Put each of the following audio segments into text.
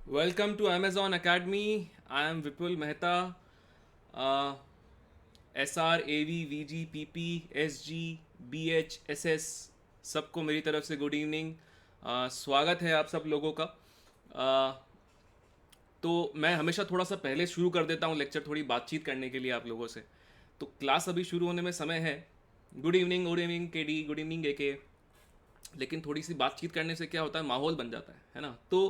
Welcome to Amazon Academy. I am Vipul Mehta. Uh, SR, AV, VG, PP, SG, BH, SS सबको मेरी तरफ से good evening. स्वागत है आप सब लोगों का। uh, तो मैं हमेशा थोड़ा सा पहले शुरू कर देता हूँ लेक्चर, थोड़ी बातचीत करने के लिए आप लोगों से। तो क्लास अभी शुरू होने में समय है। Good evening KD, good evening AK. लेकिन थोड़ी सी बातचीत करने से क्या होता है, माहौल बन जाता है ना। तो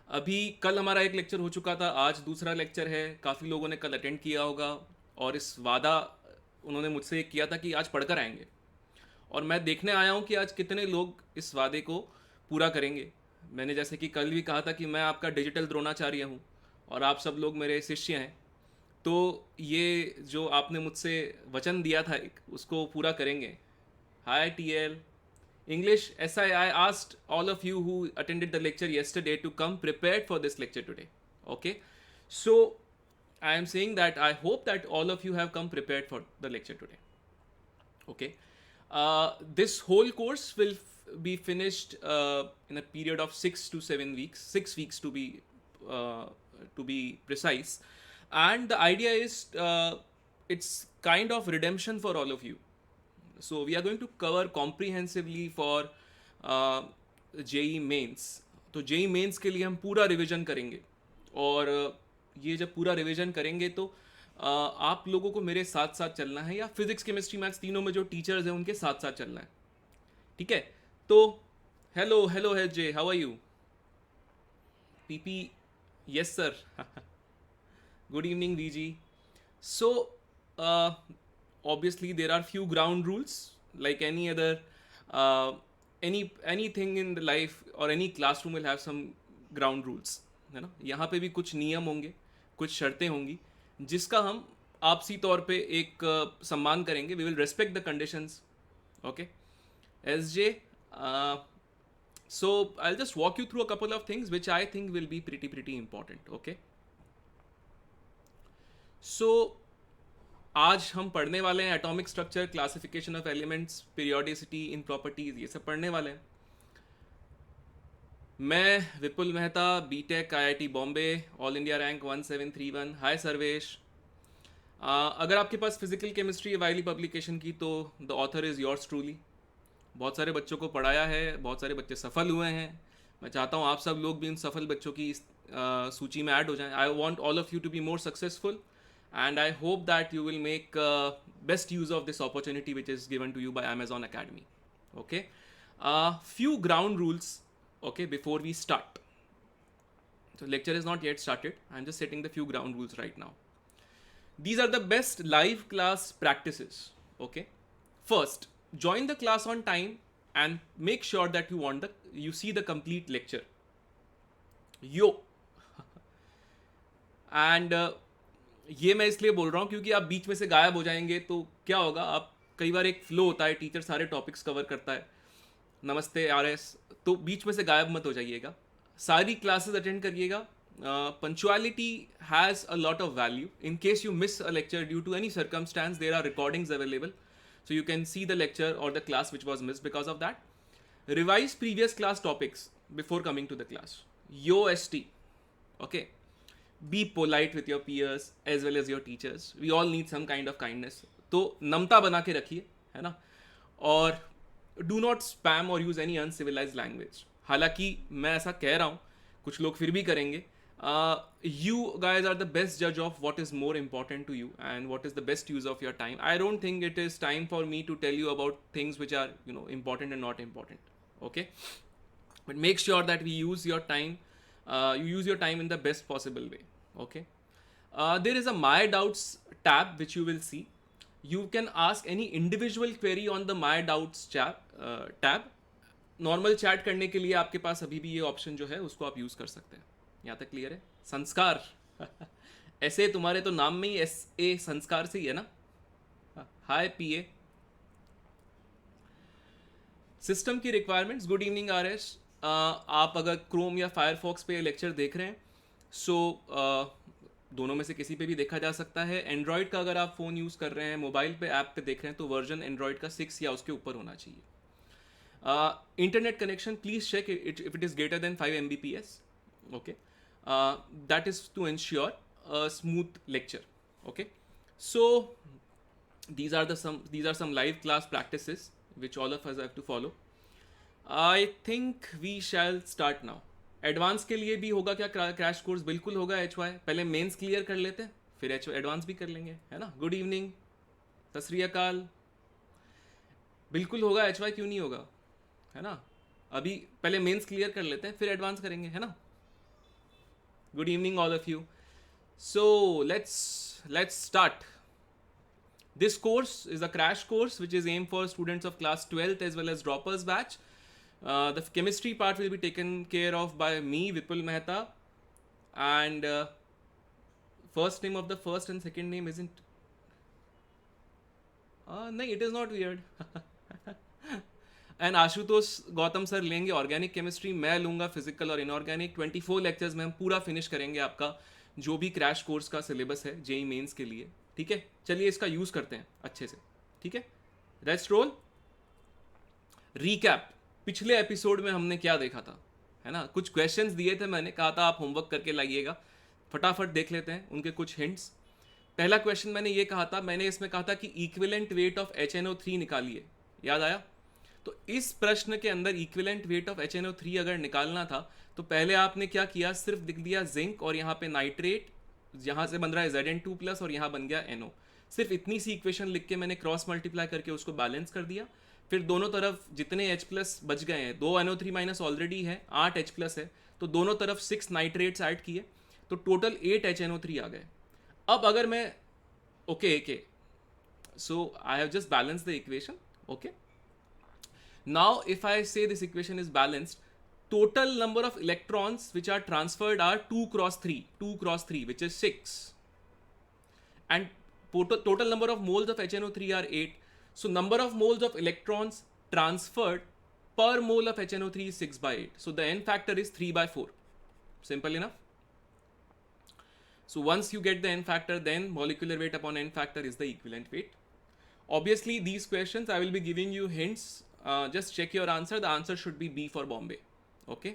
अभी कल हमारा एक लेक्चर हो चुका था, आज दूसरा लेक्चर है। काफ़ी लोगों ने कल अटेंड किया होगा और इस वादा उन्होंने मुझसे किया था कि आज पढ़कर आएंगे। और मैं देखने आया हूँ कि आज कितने लोग इस वादे को पूरा करेंगे। मैंने जैसे कि कल भी कहा था कि मैं आपका डिजिटल द्रोणाचार्य हूँ और आप सब लोग मेरे शिष्य हैं। तो ये जो आपने मुझसे वचन दिया था एक, उसको पूरा करेंगे। हाय TL English SI, I asked all of you who attended the lecture yesterday to come prepared for this lecture today. Okay, so I am saying that I hope that all of you have come prepared for the lecture today. Okay, this whole course will be finished in a period of 6 to 7 weeks, 6 weeks uh, to be precise, and the idea is it's kind of redemption for all of you. So we are going to cover comprehensively for uh, JEE mains. तो JEE mains के लिए हम पूरा revision करेंगे। और ये जब पूरा रिवीजन करेंगे तो आप लोगों को मेरे साथ साथ चलना है, या फिजिक्स केमिस्ट्री मैथ्स तीनों में जो टीचर्स हैं उनके साथ साथ चलना है। ठीक है। तो hello hello hi J, how are you? PP, yes sir. Good evening VG. So, obviously, there are few ground rules like any other, uh, anything in the life or any classroom will have some ground rules, है ना। यहाँ पे भी कुछ नियम होंगे, कुछ शर्तें होंगी, जिसका हम आपसी तौर पे एक सम्मान करेंगे। We will respect the conditions. Okay, SJ. So I'll just walk you through a couple of things which I think will be pretty important. Okay. So आज हम पढ़ने वाले हैं atomic structure, classification of elements, periodicity in properties, ये सब पढ़ने वाले हैं। मैं Vipul Mehta, B Tech IIT Bombay, all India rank 1731। Hi Sarvesh. अगर आपके पास फिजिकल केमिस्ट्री वाइली पब्लिकेशन की, तो the author is yours truly. बहुत सारे बच्चों को पढ़ाया है, बहुत सारे बच्चे सफल हुए हैं। मैं चाहता हूँ आप सब लोग भी इन सफल बच्चों की सूची में ऐड हो जाएं। I want all of you to be more successful, and I hope that you will make best use of this opportunity which is given to you by Amazon Academy. Okay, few ground rules. Okay, before we start. So lecture is not yet started. I'm just setting the few ground rules right now. These are the best live class practices. Okay, first, join the class on time and make sure that you see the complete lecture. Yo. And ये मैं इसलिए बोल रहा हूँ क्योंकि आप बीच में से गायब हो जाएंगे तो क्या होगा। आप कई बार एक फ्लो होता है, टीचर सारे टॉपिक्स कवर करता है, नमस्ते आर एस, तो बीच में से गायब मत हो जाइएगा, सारी क्लासेस अटेंड करिएगा। Punctuality has a lot of value. In case you miss a lecture due to any circumstance, there are recordings available, so you can see the lecture or the class which was missed because of that. Revise previous class topics before coming to the class. YOST. Okay, be polite with your peers as well as your teachers. We all need some kind of kindness. तो नमता बना के रखिए, है ना। और do not spam और use any uncivilised language. हालांकि मैं ऐसा कह रहा हूँ, कुछ लोग फिर भी करेंगे। You guys are the best जज of what is more important to you and what is the best use of your time. I don't think it is time for me to tell you about things which are important and not important. Okay, but make sure that we use your time, you use your time in the best possible way. Okay, there is a my doubts tab which you will see. You can ask any individual query on the my doubts tab. Normal chat करने के लिए आपके पास अभी भी ये option जो है उसको आप यूज कर सकते हैं। यहाँ तक क्लियर है? संस्कार। ऐसे तुम्हारे तो नाम में ही एस ए संस्कार से ही है ना। हाय पीए। सिस्टम की requirements. Good evening R S. आप अगर क्रोम या फायरफॉक्स पे लेक्चर देख रहे हैं, सो दोनों में से किसी पे भी देखा जा सकता है। एंड्रॉयड का अगर आप फ़ोन यूज़ कर रहे हैं, मोबाइल पे ऐप पे देख रहे हैं, तो वर्जन एंड्रॉयड का 6 या उसके ऊपर होना चाहिए। Internet connection, please check it if it is greater than 5 Mbps. Okay, That is to ensure a smooth lecture. Okay, so these are some live class practices which all of us have to follow. I think we shall start now. Advance के लिए भी होगा क्या crash course? बिल्कुल होगा H Y. पहले mains clear कर लेते हैं, फिर एच एडवांस भी कर लेंगे, है ना. गुड इवनिंग, सत श्री अकाल. बिल्कुल होगा एच वाई, क्यों नहीं होगा, है ना. अभी पहले मेंस क्लियर कर लेते हैं, फिर एडवांस करेंगे, है ना. Good evening all of you. So let's start. This course is a crash course which is aimed for students of class 12th as well as droppers batch. The chemistry part will be taken care of by me, Vipul Mehta, and first name of the first and second name isn't. No, it is not weird. And Ashutosh Gautam sir लेंगे organic chemistry, मैं लूँगा physical और inorganic. 24 lectures में हम पूरा finish करेंगे आपका जो भी क्रैश कोर्स का सिलेबस है जेई मेंस के लिए. ठीक है, चलिए इसका यूज़ करते हैं अच्छे से. ठीक है, लेट्स रोल. रीकैप, पिछले एपिसोड में हमने क्या देखा था, है ना. कुछ क्वेश्चंस दिए थे, मैंने कहा था आप होमवर्क करके लाइएगा. फटाफट देख लेते हैं उनके कुछ हिंट्स. पहला क्वेश्चन मैंने ये कहा था, मैंने इसमें कहा था कि इक्विवेलेंट वेट ऑफ HNO3 निकालिए. याद आया? तो इस प्रश्न के अंदर इक्विवेलेंट वेट ऑफ HNO3 अगर निकालना था तो पहले आपने क्या किया, सिर्फ लिख दिया जिंक और यहाँ पे नाइट्रेट, यहाँ से बन रहा है Zn2+ और यहाँ बन गया NO. सिर्फ इतनी सी इक्वेशन लिख के मैंने क्रॉस मल्टीप्लाई करके उसको बैलेंस कर दिया. फिर दोनों तरफ जितने H+ बच गए हैं, 2 NO3- ऑलरेडी है, 8 H+ है, तो दोनों तरफ 6 नाइट्रेट्स ऐड किए तो टोटल 8 HNO3 आ गए. अब अगर मैं okay so I have just balance the equation. Okay, now if I say this equation is balanced, total number of electrons which are transferred are 2 cross 3 which is 6, and total number of moles of HNO3 are 8. So number of moles of electrons transferred per mole of HNO3 is 6/8. So the n factor is 3/4. Simple enough. So once you get the n factor, then molecular weight upon n factor is the equivalent weight. Obviously these questions I will be giving you hints. Just check your answer. The answer should be B for Bombay. Okay.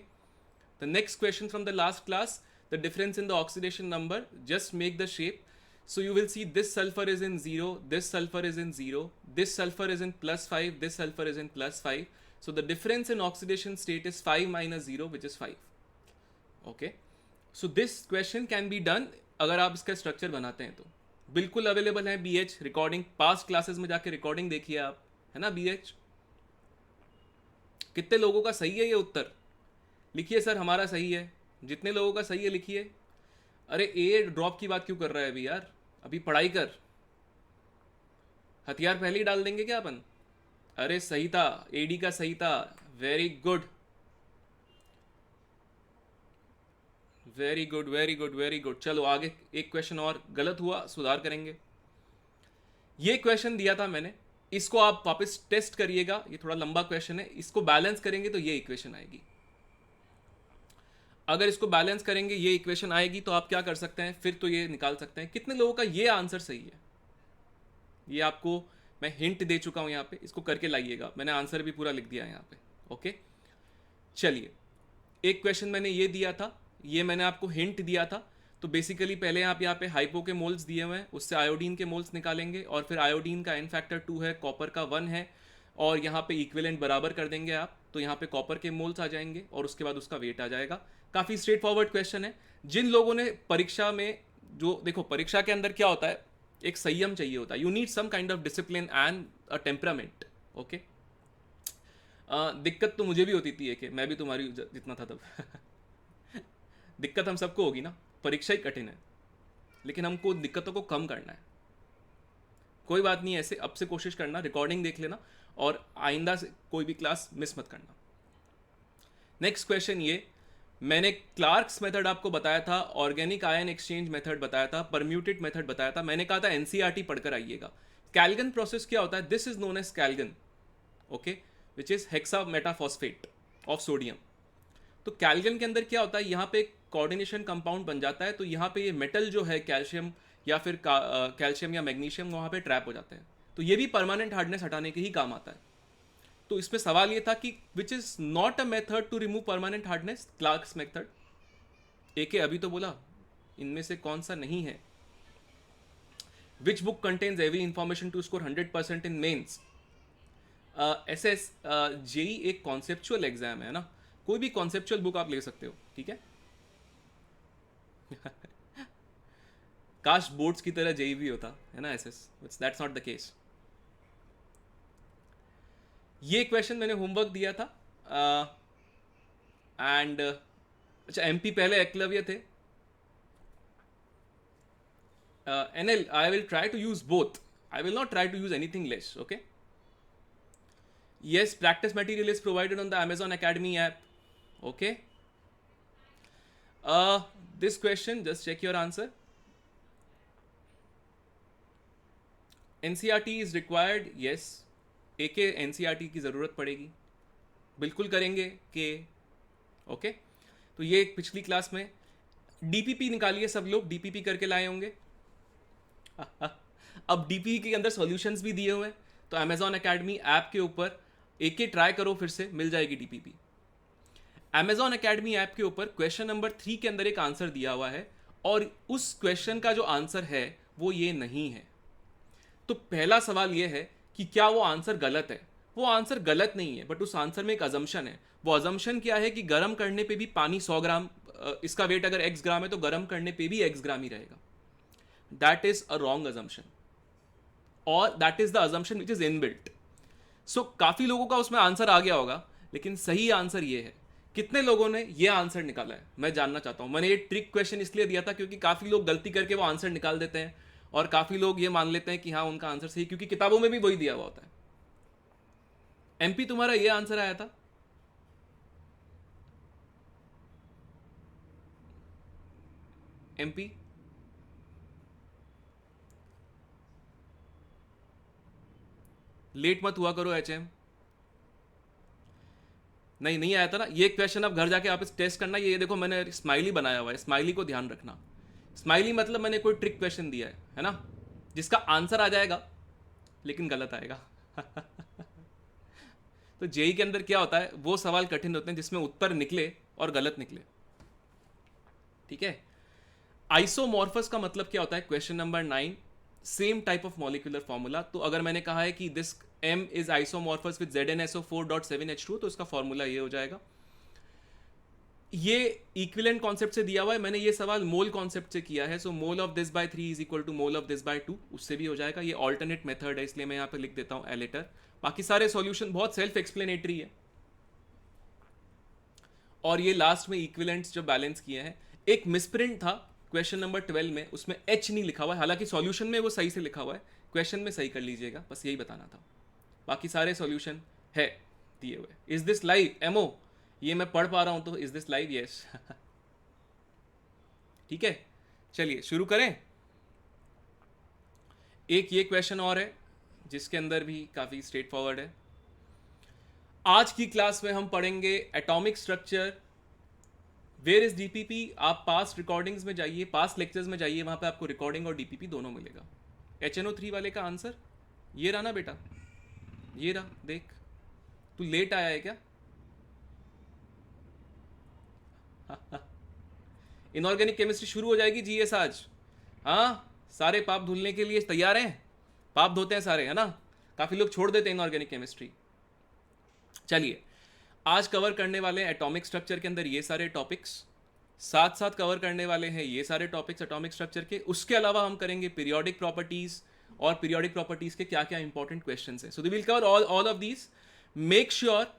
The next question from the last class, the difference in the oxidation number. Just make the shape. So you will see this sulfur is in 0, this sulfur is in 0, this sulfur is in +5, this sulfur is in +5. So the difference in oxidation state is 5 minus 0, which is 5. Okay. So this question can be done अगर आप इसका structure बनाते हैं तो. बिल्कुल available है BH recording, past classes में जाके रिकॉर्डिंग देखिए आप, है ना. BH कितने लोगों का सही है ये उत्तर? लिखिए सर हमारा सही है. जितने लोगों का सही है लिखिए. अरे ए ड्रॉप की बात क्यों कर रहा है अभी यार, अभी पढ़ाई कर. हथियार पहले ही डाल देंगे क्या अपन? अरे सही था, एडी का सही था. Very good very good very good very good. चलो आगे एक क्वेश्चन और गलत हुआ, सुधार करेंगे. ये क्वेश्चन दिया था मैंने, इसको आप वापस टेस्ट करिएगा. ये थोड़ा लंबा क्वेश्चन है, इसको बैलेंस करेंगे तो ये इक्वेशन आएगी. अगर इसको बैलेंस करेंगे ये इक्वेशन आएगी तो आप क्या कर सकते हैं, फिर तो ये निकाल सकते हैं कितने लोगों का ये आंसर सही है. ये आपको मैं हिंट दे चुका हूं यहाँ पे, इसको करके लाइएगा. मैंने आंसर भी पूरा लिख दिया है यहाँ पे. ओके, चलिए एक क्वेश्चन मैंने ये दिया था, ये मैंने आपको हिंट दिया था. तो बेसिकली पहले आप यहाँ पे हाइपो के मोल्स दिए हुए हैं, उससे आयोडीन के मोल्स निकालेंगे और फिर आयोडीन का n फैक्टर 2 है, कॉपर का 1 है और यहाँ पे इक्विवेलेंट बराबर कर देंगे आप, तो यहाँ पे कॉपर के मोल्स आ जाएंगे और उसके बाद उसका वेट आ जाएगा. काफ़ी स्ट्रेट फॉरवर्ड क्वेश्चन है. जिन लोगों ने परीक्षा में, जो देखो परीक्षा के अंदर क्या होता है, एक संयम चाहिए होता है. You need some kind of discipline and a temperament. Okay, दिक्कत तो मुझे भी होती थी कि मैं भी तुम्हारी जितना था तब. दिक्कत हम सबको होगी ना, परीक्षा ही कठिन है, लेकिन हमको दिक्कतों को कम करना है. कोई बात नहीं, ऐसे अब से कोशिश करना, रिकॉर्डिंग देख लेना और आइंदा से कोई भी क्लास मिस मत करना. नेक्स्ट क्वेश्चन, ये मैंने क्लार्क्स मेथड आपको बताया था, ऑर्गेनिक आयन एक्सचेंज मेथड बताया था, परम्यूटेड मेथड बताया था. मैंने कहा था एनसीईआरटी पढ़कर आइएगा. कैल्गन प्रोसेस क्या होता है, this is known as Calgon. Okay, which is hexametaphosphate of sodium. तो कैल्गन के अंदर क्या होता है, यहाँ पे कोऑर्डिनेशन कंपाउंड बन जाता है, तो यहाँ पे ये मेटल जो है कैल्शियम या फिर कैल्शियम या मैग्नीशियम वहाँ पे ट्रैप हो जाते हैं. तो ये भी परमानेंट हार्डनेस हटाने के ही काम आता है. तो इसमें सवाल ये था कि which is not a method to remove permanent hardness, Clark's method. एक अभी तो बोला, इनमें से कौन सा नहीं है? Which book contains every information to score 100% in mains? Yes yes JEE एक कॉन्सेप्चुअल एग्जाम है ना, कोई भी कॉन्सेप्चुअल बुक आप ले सकते हो, ठीक है। काश बोर्ड्स की तरह जेई भी होता है ना S S, that's not the case. ये क्वेश्चन मैंने होमवर्क दिया था, एंड अच्छा एमपी पहले एकलव्य थे। NL, I will try to use both. I will not try to use anything less, okay? Yes, practice material is provided on the Amazon Academy app, okay? This question, just check your answer. NCERT is required, yes. AK NCERT की ज़रूरत पड़ेगी, बिल्कुल करेंगे के, okay? तो ये पिछली class में DPP निकालिए, सब लोग DPP करके लाए होंगे। अब DPP के अंदर सॉल्यूशंस भी दिए हुए हैं, तो Amazon Academy ऐप के ऊपर एक ट्राई करो, फिर से मिल जाएगी DPP। Amazon Academy ऐप के ऊपर क्वेश्चन नंबर 3 के अंदर एक आंसर दिया हुआ है, और उस क्वेश्चन का जो आंसर है वो ये नहीं है। तो पहला सवाल ये है कि क्या वो आंसर गलत है? वो आंसर गलत नहीं है, बट उस आंसर में एक अजम्पशन है। वो अजम्पशन क्या है कि गर्म करने पे भी पानी 100 ग्राम, इसका वेट अगर x ग्राम है तो गर्म करने पे भी x ग्राम ही रहेगा। That is a wrong assumption, और that is the assumption which is inbuilt. So काफी लोगों का उसमें आंसर आ गया होगा, लेकिन सही आंसर ये है। कितने लोगों ने ये आंसर निकाला है मैं जानना चाहता हूं। मैंने ये ट्रिक क्वेश्चन इसलिए दिया था क्योंकि काफी लोग गलती करके वो आंसर निकाल देते हैं, और काफी लोग ये मान लेते हैं कि हाँ उनका आंसर सही, क्योंकि किताबों में भी वही दिया हुआ होता है। एमपी तुम्हारा ये आंसर आया था, एमपी लेट मत हुआ करो। HM नहीं आया था ना ये क्वेश्चन। अब घर जाके आप इस टेस्ट करना। ये देखो मैंने स्माइली बनाया हुआ है, स्माइली को ध्यान रखना। स्माइली मतलब मैंने कोई ट्रिक क्वेश्चन दिया है ना, जिसका आंसर आ जाएगा लेकिन गलत आएगा। तो जेई के अंदर क्या होता है, वो सवाल कठिन होते हैं जिसमें उत्तर निकले और गलत निकले, ठीक है। आइसोमॉर्फस का मतलब क्या होता है? Question number 9, same type of molecular formula. तो अगर मैंने कहा है कि this M is isomorphous with ZnSO4.7H2, तो इसका फॉर्मूला ये हो जाएगा। ये इक्विवेलेंट कॉन्सेप्ट से दिया हुआ है, मैंने ये सवाल मोल कॉन्सेप्ट से किया है। So mole of this by 3 is equal to mole of this by 2, उससे भी हो जाएगा। ये ऑल्टरनेट मेथड है, इसलिए मैं यहाँ पे लिख देता हूँ एलेटर। बाकी सारे सॉल्यूशन बहुत सेल्फ एक्सप्लेनेटरी है। और ये लास्ट में इक्विवेलेंट्स जो बैलेंस किए हैं। एक मिसप्रिंट था क्वेश्चन नंबर 12 में, उसमें H नहीं लिखा हुआ है, हालांकि सॉल्यूशन में वो सही से लिखा हुआ है, क्वेश्चन में सही कर लीजिएगा, बस यही बताना था। बाकी सारे सॉल्यूशन है दिए हुए। इज दिस लाइव एमओ? ये मैं पढ़ पा रहा हूं तो इज दिस लाइव? यस। ठीक है, चलिए शुरू करें। एक ये क्वेश्चन और है जिसके अंदर भी काफी स्ट्रेट फॉरवर्ड है। आज की क्लास में हम पढ़ेंगे atomic structure. Where is DPP? आप पास्ट रिकॉर्डिंग्स में जाइए, पास्ट लेक्चर्स में जाइए, वहां पे आपको रिकॉर्डिंग और DPP दोनों मिलेगा। HNO3 वाले का आंसर ये रहा ना बेटा, ये रहा, देख। तू लेट आया है क्या? इनऑर्गेनिक केमिस्ट्री शुरू हो जाएगी GS आज। हाँ, सारे पाप धुलने के लिए तैयार हैं? पाप धोते हैं सारे, है ना? काफी लोग छोड़ देते हैं इनऑर्गेनिक केमिस्ट्री। चलिए, आज कवर करने वाले हैं एटॉमिक स्ट्रक्चर के अंदर ये सारे टॉपिक्स, साथ साथ कवर करने वाले हैं ये सारे टॉपिक्स एटॉमिक स्ट्रक्चर के। उसके अलावा हम करेंगे पीरियोडिक प्रॉपर्टीज, और पीरियोडिक प्रॉपर्टीज के क्या क्या इंपॉर्टेंट क्वेश्चंस हैं। So we will cover all of these. Make sure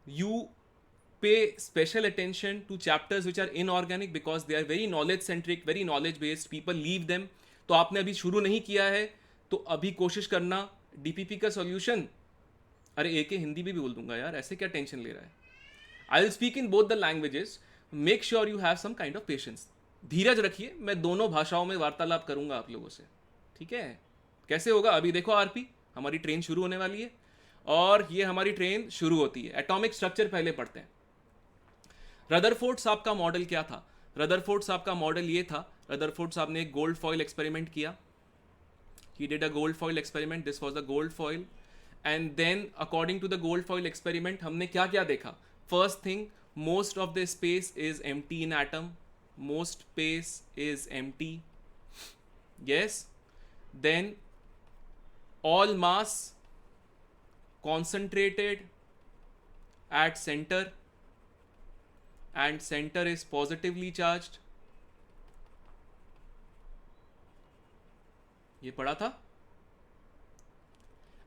you pay special attention to chapters which are inorganic, because they are very knowledge centric, very knowledge based, people leave them. तो आपने अभी शुरू नहीं किया है तो अभी कोशिश करना। DPP का सॉल्यूशन, अरे एक हिंदी भी बोल दूंगा यार, ऐसे क्या टेंशन ले रहा है? I will speak in both the languages. Make sure you have some kind of patience. धीरज रखिए, मैं दोनों भाषाओं में वार्तालाप करूंगा आप लोगों से, ठीक है? कैसे होगा? अभी देखो RP, हमारी ट्रेन शुरू होने वाली है, और ये हमारी ट्रेन शुरू होती है। एटॉमिक स्ट्रक्चर पहले पढ़ते हैं। रदरफोर्ड साहब का मॉडल क्या था? रदरफोर्ड साहब का मॉडल ये था, रदरफोर्ड साहब ने एक गोल्ड फॉइल एक्सपेरिमेंट किया। He did a gold foil experiment. This was the gold foil. And then according to the gold foil experiment हमने क्या क्या देखा? First thing, most of the space is empty in atom. most space is empty. Yes. Then all mass concentrated at center and center is positively charged. ये पढ़ा था.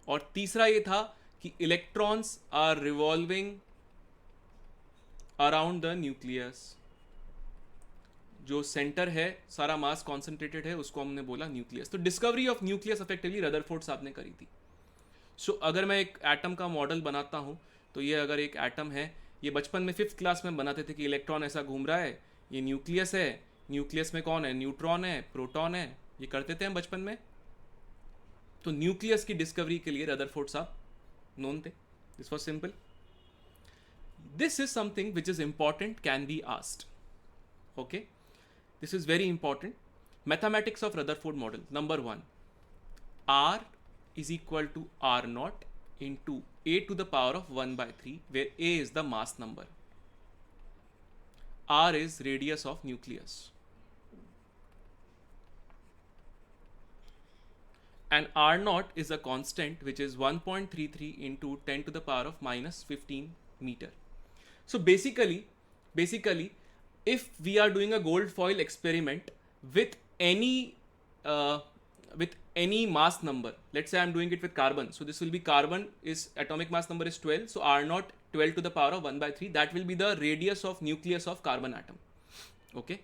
और तीसरा ये था कि electrons are revolving around the nucleus. जो centre है, सारा मास कॉन्सेंट्रेटेड है, उसको हमने बोला न्यूक्लियस. तो discovery of nucleus effectively Rutherford साहब ने करी थी. सो अगर मैं एक एटम का मॉडल बनाता हूँ, तो ये अगर एक एटम है, ये बचपन में 5th क्लास में बनाते थे कि इलेक्ट्रॉन ऐसा घूम रहा है, ये न्यूक्लियस है, न्यूक्लियस में कौन है, न्यूट्रॉन है, प्रोटॉन है, ये करते थे हम बचपन में. तो न्यूक्लियस की डिस्कवरी के लिए रदरफोर्ड साहब नोन थे. This was simple. This is something which is important, can be asked. Okay, this is very important. Mathematics of Rutherford model. Number 1, R is equal to R naught into a to the power of 1 by 3, where a is the mass number, R is radius of nucleus, and R naught is a constant which is 1.33 into 10 to the power of minus 15 meter. So basically if we are doing a gold foil experiment with any mass number, let's say I'm doing it with carbon, so this will be carbon is atomic mass number is 12, so R naught 12 to the power of 1 by 3, that will be the radius of nucleus of carbon atom. Okay,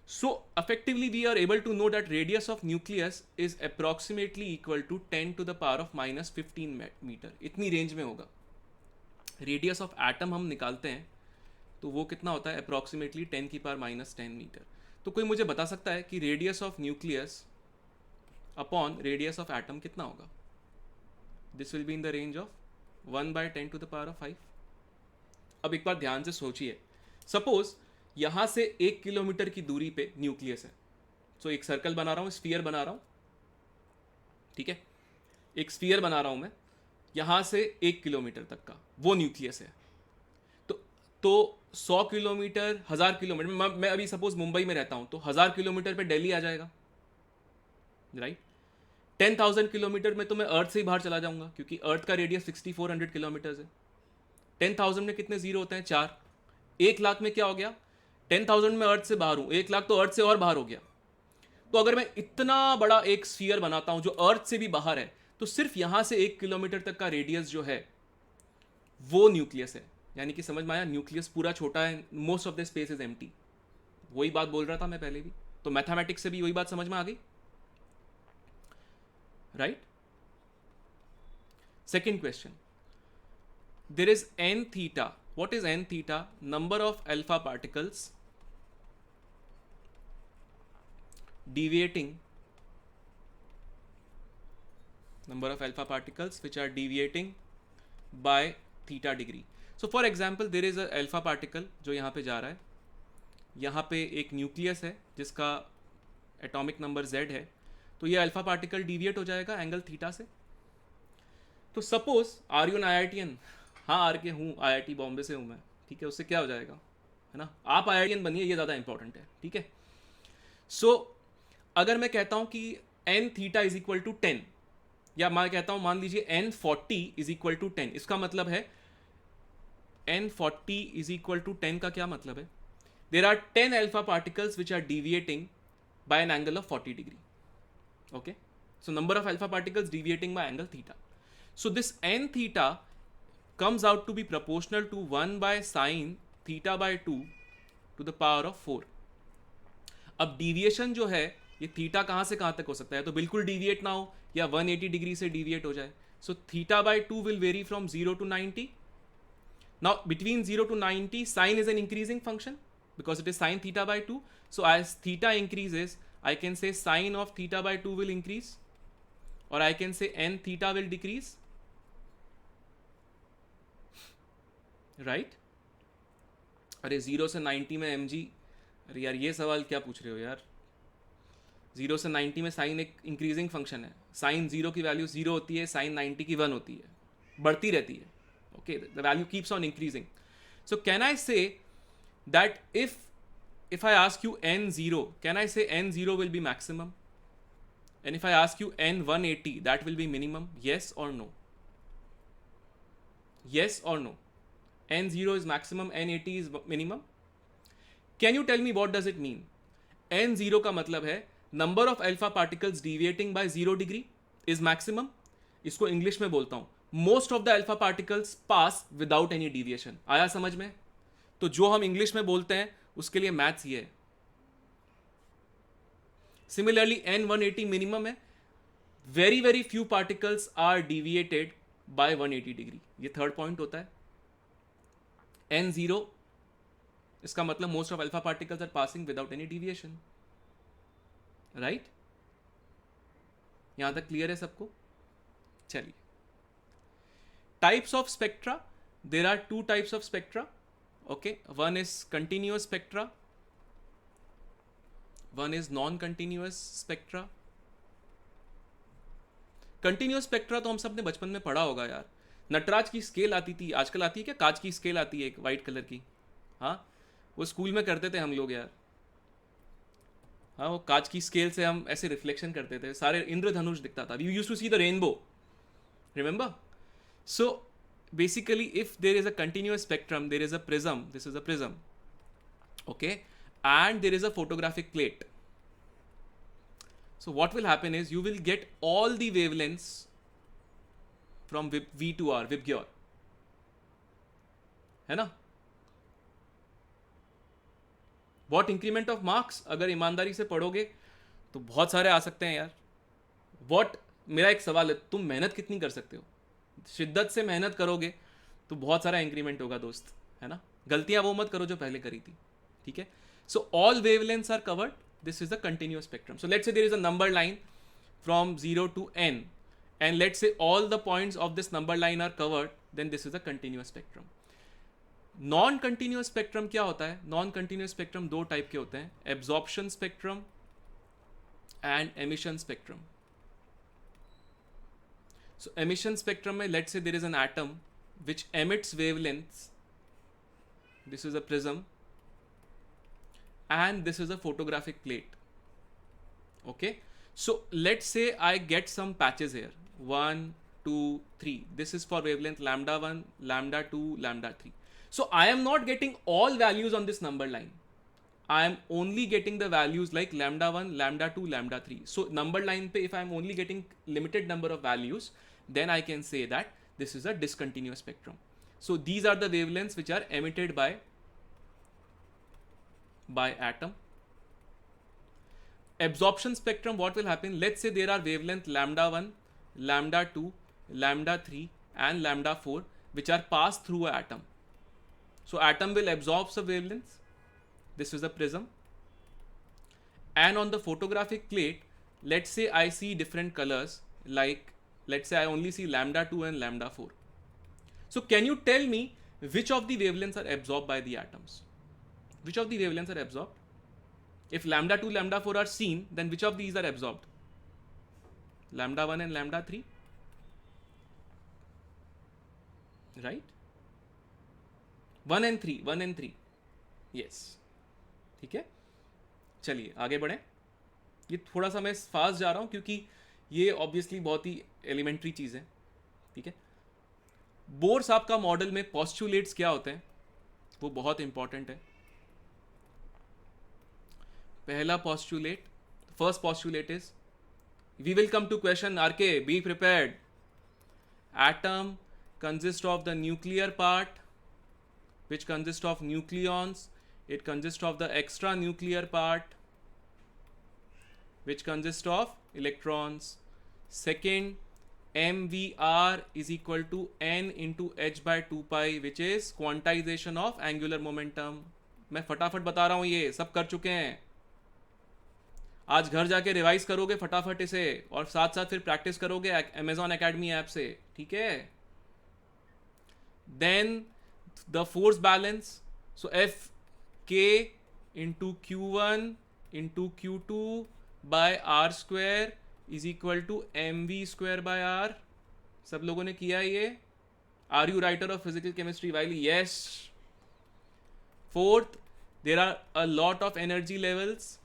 so effectively we are able to know that radius of nucleus is approximately equal to 10 to the power of minus 15 meter. इतनी range में होगा. Radius of atom हम निकालते हैं तो वो कितना होता है, अप्रॉक्सीमेटली 10 की पावर माइनस 10 मीटर. तो कोई मुझे बता सकता है कि radius of nucleus upon radius of atom कितना होगा? This will be in the range of 1 by 10 to the power of 5. अब एक बार ध्यान से सोचिए, सपोज यहां से 1 किलोमीटर की दूरी पे न्यूक्लियस है. सो एक सर्कल बना रहा हूं, स्फीयर बना रहा हूं, ठीक है, एक स्फीयर बना रहा हूं मैं, यहां से 1 किलोमीटर तक का वो न्यूक्लियस है. तो 100 किलोमीटर, 1000 किलोमीटर, मैं अभी सपोज मुंबई में रहता हूं, तो 1000 किलोमीटर पे दिल्ली आ जाएगा, राइट. 10,000 किलोमीटर में तो मैं अर्थ से ही बाहर चला जाऊंगा, क्योंकि अर्थ का रेडियस 6400 किलोमीटर है. 10,000 में कितने जीरो होते हैं? 4. 1 लाख में क्या हो गया? 10,000 में अर्थ से बाहर हूं, 1 लाख तो अर्थ से और बाहर हो गया. तो अगर मैं इतना बड़ा एक स्फीयर बनाता हूं जो अर्थ से भी बाहर है, तो सिर्फ यहां से 1 किलोमीटर तक का रेडियस जो है वो न्यूक्लियस है. यानी कि समझ में आया, न्यूक्लियस पूरा छोटा है, most of the space is empty. वही बात बोल रहा था मैं पहले भी. तो मैथमेटिक्स से भी वही बात समझ में आ गई, right. Second question, there is n theta. What is n theta? Number of alpha particles deviating, number of alpha particles which are deviating by theta degree. So for example, there is a alpha particle जो यहाँ पे जा रहा है, यहाँ पे एक nucleus है जिसका एटॉमिक नंबर z है, तो ये अल्फा पार्टिकल डिविएट हो जाएगा एंगल थीटा से. तो suppose are you an IITian? हाँ, आर के हूँ, IIT बॉम्बे से हूँ मैं, ठीक है. उससे क्या हो जाएगा, है ना, आप IITian बनिए, ये ज़्यादा इंपॉर्टेंट है, ठीक है. सो अगर मैं कहता हूँ कि n theta is equal to 10, या मैं कहता हूँ, मान लीजिए n40 इज इक्वल टू 10, इसका मतलब है n40 इज इक्वल टू 10 का क्या मतलब है? There are 10 alpha particles which are deviating by an angle of 40 degree. Okay, so number of alpha particles deviating by angle theta. So this n theta comes out to be proportional to 1 by sine theta by 2 to the power of 4. अब deviation जो है, ये theta कहाँ से कहाँ तक हो सकता है? तो बिल्कुल deviate ना हो, या 180 डिग्री से deviate हो जाए. So theta by 2 will vary from 0 to 90. Now between 0 to 90, sine is an increasing function because it is sine theta by 2. So as theta increases, I can say sine of theta by 2 will increase, or I can say n theta will decrease, right? अरे 0 से 90 में mg, अरे यार ये सवाल क्या पूछ रहे हो यार. 0 से 90 में साइन एक इंक्रीजिंग फंक्शन है, साइन 0 की वैल्यू 0 होती है, साइन 90 की 1 होती है, बढ़ती रहती है. Okay, the value keeps on increasing. So can I say that if if I ask you n0, can I say n0 will be maximum? And if I ask you n180, that will be minimum? Yes or no? Yes or no? n0 is maximum, n80 is minimum. Can you tell me what does it mean? n0 का मतलब है number of alpha particles deviating by 0 degree is maximum. इसको English में बोलता हूं most of the alpha particles pass without any deviation. आया समझ में? तो जो हम इंग्लिश में बोलते हैं उसके लिए मैथ्स ये है. Similarly, n180 minimum है. Very few particles are deviated by 180 degree. ये थर्ड पॉइंट होता है. n0 इसका मतलब most of alpha particles are passing without any deviation. Right? यहां तक क्लियर है सबको? चलिए. Types of spectra. There are two types of spectra. Okay, one is continuous spectra, one is non continuous spectra. Continuous spectra तो हम सब ने बचपन में पढ़ा होगा यार. नटराज की स्केल आती थी, आजकल आती है क्या? कांच की स्केल आती है एक वाइट कलर की. हाँ, वो स्कूल में करते थे हम लोग यार. हाँ, वो कांच की स्केल से हम ऐसे रिफ्लेक्शन करते थे, सारे इंद्रधनुष दिखता था. We used to see the rainbow, remember? So basically if there is a continuous spectrum, there is a prism, this is a prism, okay, and there is a photographic plate. So what will happen is you will get all the wavelengths from V to R, VIBGYOR, है ना? What increment of marks? अगर ईमानदारी से पढ़ोगे तो बहुत सारे आ सकते हैं यार. What, मेरा एक सवाल है, तुम मेहनत कितनी कर सकते हो? शिद्दत से मेहनत करोगे तो बहुत सारा इंक्रीमेंट होगा दोस्त, है ना? गलतियां वो मत करो जो पहले करी थी, ठीक है? So all wavelengths are covered. This is the continuous spectrum. So let's say there is a number line from 0 to n, and let's say all the points of this number line are covered, then this is a continuous spectrum. Non-continuous spectrum क्या होता है? Non-continuous spectrum दो type के होते हैं, absorption spectrum and emission spectrum. So emission spectrum में let's say there is an atom which emits wavelengths. This is a prism. And this is a photographic plate. Okay, so let's say I get some patches here, 1 2 3. This is for wavelength lambda 1, lambda 2, lambda 3. So I am not getting all values on this number line. I am only getting the values like lambda 1, lambda 2, lambda 3. So number line pe if I am only getting limited number of values, then I can say that this is a discontinuous spectrum. So these are the wavelengths which are emitted by atom. Absorption spectrum, what will happen? Let's say there are wavelength lambda 1, lambda 2, lambda 3 and lambda 4 which are passed through an atom. So atom will absorb some wavelengths. This is a prism. And on the photographic plate, let's say I see different colors, like let's say I only see lambda 2 and lambda 4. So can you tell me which of the wavelengths are absorbed by the atoms? Which of the wavelengths are absorbed? If lambda 2, lambda 4 are seen, then which of these are absorbed? Lambda 1 and lambda 3? Right? 1 and 3, 1 and 3. Yes. ठीक है? चलिए आगे बढ़ें. ये थोड़ा सा मैं fast जा रहा हूँ क्योंकि ये ऑब्वियसली बहुत ही एलिमेंट्री चीज़ है. ठीक है? बोर साहब का मॉडल में पॉस्टुलेट्स क्या होते हैं वो बहुत इंपॉर्टेंट है. पहला postulate, first postulate is, we will come to question, RK, be prepared. Atom consists of the nuclear part, which consists of nucleons. It consists of the extra nuclear part, which consists of electrons. Second, mvr is equal to n into h by 2 pi, which is quantization of angular momentum. मैं फटाफट बता रहा हूँ, ये सब कर चुके हैं. आज घर जाके रिवाइज करोगे फटाफट इसे और साथ साथ फिर प्रैक्टिस करोगे Amazon Academy ऐप से, ठीक है? Then the force balance, so F K into Q1 into Q2 by R square is equal to mv square by R. सब लोगों ने किया ये? Are you writer of physical chemistry Wiley? Yes. Fourth, there are a lot of energy levels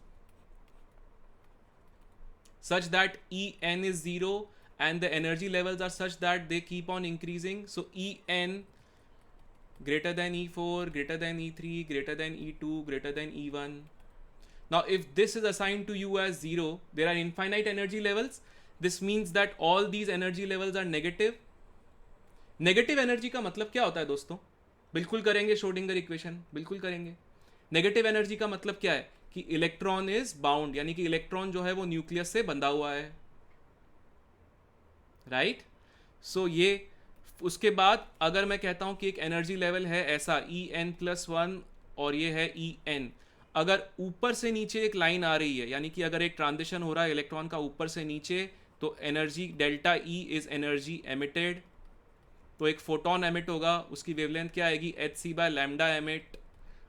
such that En is 0, and the energy levels are such that they keep on increasing. So En greater than E4, greater than E3, greater than E2, greater than E1. Now if this is assigned to you as 0, there are infinite energy levels. This means that all these energy levels are negative. Negative energy का मतलब क्या होता है दोस्तों? बिल्कुल करेंगे Schrodinger equation, बिल्कुल करेंगे. नेगेटिव एनर्जी का मतलब क्या है कि इलेक्ट्रॉन इज बाउंड, यानी कि इलेक्ट्रॉन जो है वो न्यूक्लियस से बंधा हुआ है, राइट? सो ये उसके बाद अगर मैं कहता हूं कि एक एनर्जी लेवल है ऐसा En+1 और ये है En, अगर ऊपर से नीचे एक लाइन आ रही है, यानी कि अगर एक ट्रांजिशन हो रहा है इलेक्ट्रॉन का ऊपर से नीचे, तो energy delta E is energy emitted. तो एक फोटोन एमिट होगा, उसकी वेवलेंथ क्या आएगी? hc/λ emit.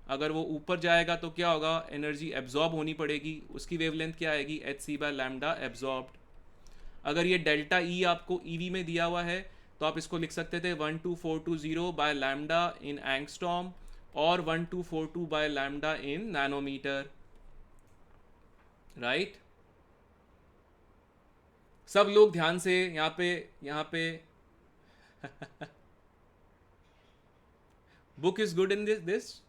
अगर वो ऊपर जाएगा तो क्या होगा? एनर्जी एब्जॉर्ब होनी पड़ेगी, उसकी वेवलेंथ क्या आएगी? hc/λ absorbed. अगर ये डेल्टा ई आपको ईवी में दिया हुआ है तो आप इसको लिख सकते थे 12420/λ इन एंगस्ट्रॉम और 1242/λ इन नैनोमीटर, राइट? सब लोग ध्यान से यहाँ पे book is good in this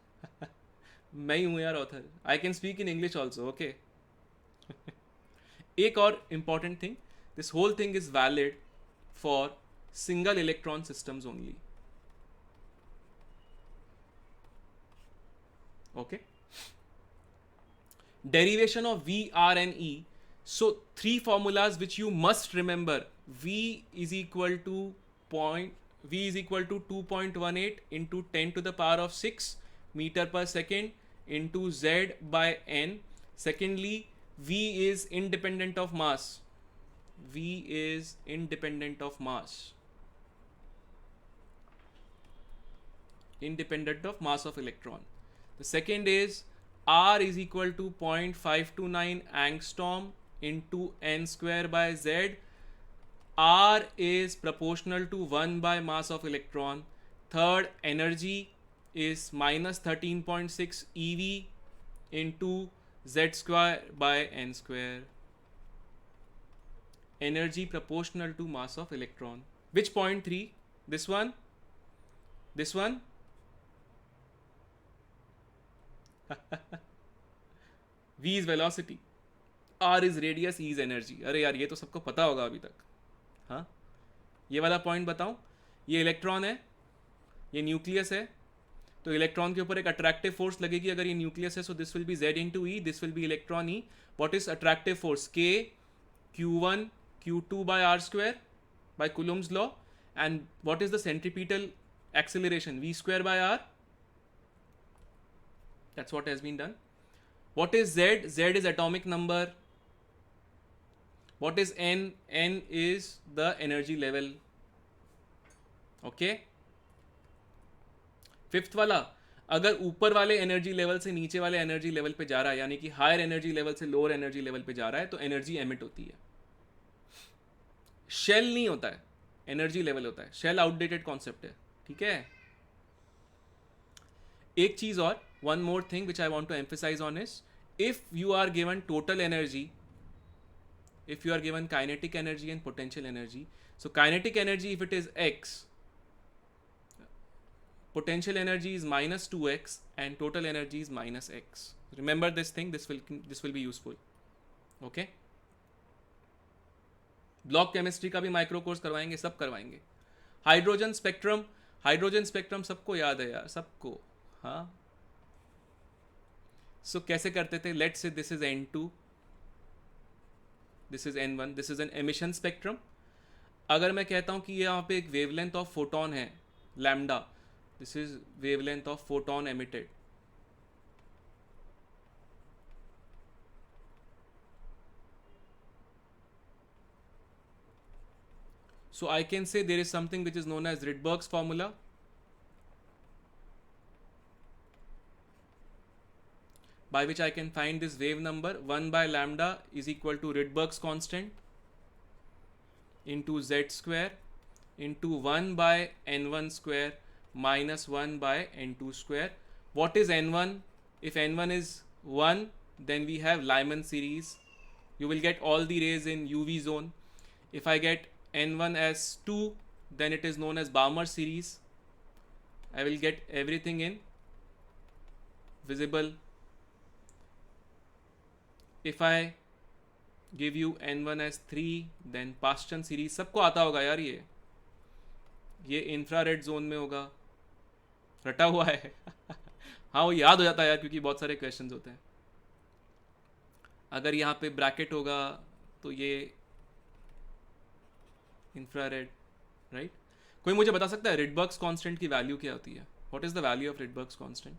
मैं ही हूँ यार author. I can speak in English also, okay. एक और important thing, this whole thing is valid for single electron systems only, okay? Derivation of V, R and E. So three formulas which you must remember. V is equal to 2.18 into 10 to the power of 6 meter per second into Z by N. Secondly, V is independent of mass. V is independent of mass. Independent of mass of electron. The second is R is equal to 0.529 angstrom into N square by Z. R is proportional to 1 by mass of electron. Third, energy is minus 13.6 eV into Z square by N square. Energy proportional to mass of electron. Which 0.3? This one? This one? V is velocity, R is radius, E is energy. अरे यार ये तो सबको पता होगा अभी तक. हाँ, ये वाला पॉइंट बताऊं. ये इलेक्ट्रॉन है, ये न्यूक्लियस है, तो इलेक्ट्रॉन के ऊपर एक अट्रैक्टिव फोर्स लगेगी अगर ये न्यूक्लियस है. सो this will be Z into E, this will be electron E. What is attractive force? K Q1 Q2 by R square by Coulomb's law. And what is the centripetal acceleration? V square by R. That's what has been done. What is Z? Z is atomic number. What is N? N is the energy level. Okay. Fifth वाला, अगर ऊपर वाले energy level से नीचे वाले energy level पे जा रहा है, यानी कि हायर एनर्जी लेवल से लोअर एनर्जी लेवल पे जा रहा है, तो एनर्जी एमिट होती है. शेल नहीं होता है, एनर्जी लेवल होता है. शेल आउटडेटेड कॉन्सेप्ट है, ठीक है. एक चीज और, one more thing which I want to emphasise on is, if you are given total energy, if you are given kinetic energy and potential energy, so kinetic energy if it is x, potential energy is minus 2x and total energy is minus x. Remember this thing, this will be useful. Okay, block chemistry का भी micro course करवाएंगे, सब करवाएंगे. Hydrogen spectrum, hydrogen spectrum सबको याद है यार, सबको. हाँ, सो कैसे करते थे? Let's say this is N2, this is N1, this is an emission spectrum. अगर मैं कहता हूं कि यहाँ पे एक वेवलेंथ ऑफ फोटोन है lambda, this is wavelength of photon emitted. So I can say there is something which is known as Rydberg's formula. By which I can find this wave number 1 by lambda is equal to Rydberg's constant into Z square into 1 by N1 square minus 1 by N2 square. What is N1? If n1 is 1, then we have Lyman series. You will get all the rays in UV zone. If I get n1 as 2, then it is known as Balmer series. I will get everything in visible. If I give you n1 as 3, then Paschen series. सबको आता होगा यार ये infrared zone में होगा, रटा हुआ है हाँ वो याद हो जाता है यार, क्योंकि बहुत सारे क्वेश्चंस होते हैं. अगर यहाँ पे ब्रैकेट होगा तो ये इंफ्रारेड, राइट. कोई मुझे बता सकता है रिडबर्ग्स कांस्टेंट की वैल्यू क्या होती है? What is the value of Rydberg's constant?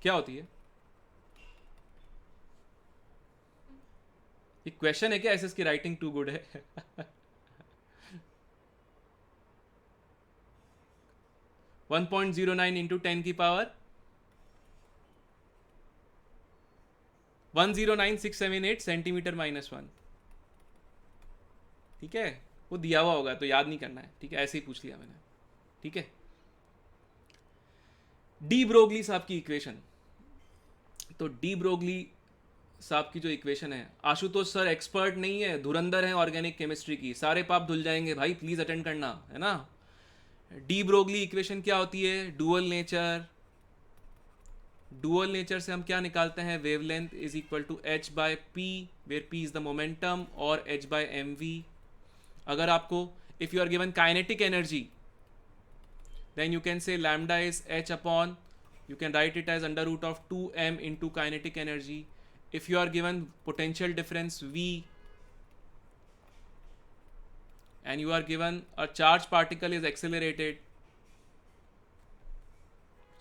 क्या होती है? ये क्वेश्चन है क्या? ऐसे इसकी राइटिंग टू गुड है 1.09 इंटू 10 की पावर 109,678 सेंटीमीटर -1. ठीक है, वो दिया हुआ होगा तो याद नहीं करना है. ठीक है, ऐसे ही पूछ लिया मैंने. ठीक है. डी ब्रोगली साहब की इक्वेशन. तो डी ब्रोगली साहब की जो इक्वेशन है, आशुतोष सर एक्सपर्ट नहीं है, धुरंधर है ऑर्गेनिक केमिस्ट्री की, सारे पाप धुल जाएंगे भाई, प्लीज अटेंड करना है ना. डी ब्रोगली इक्वेशन क्या होती है? Dual nature. डुअल नेचर से हम क्या निकालते हैं? Wavelength is equal to h by p, where p is the momentum, और h बाय mv. अगर आपको if you are given kinetic energy, then you can say lambda is h upon, you can write it as under root of 2m into kinetic energy. If you are given potential difference v, and you are given a charged particle is accelerated,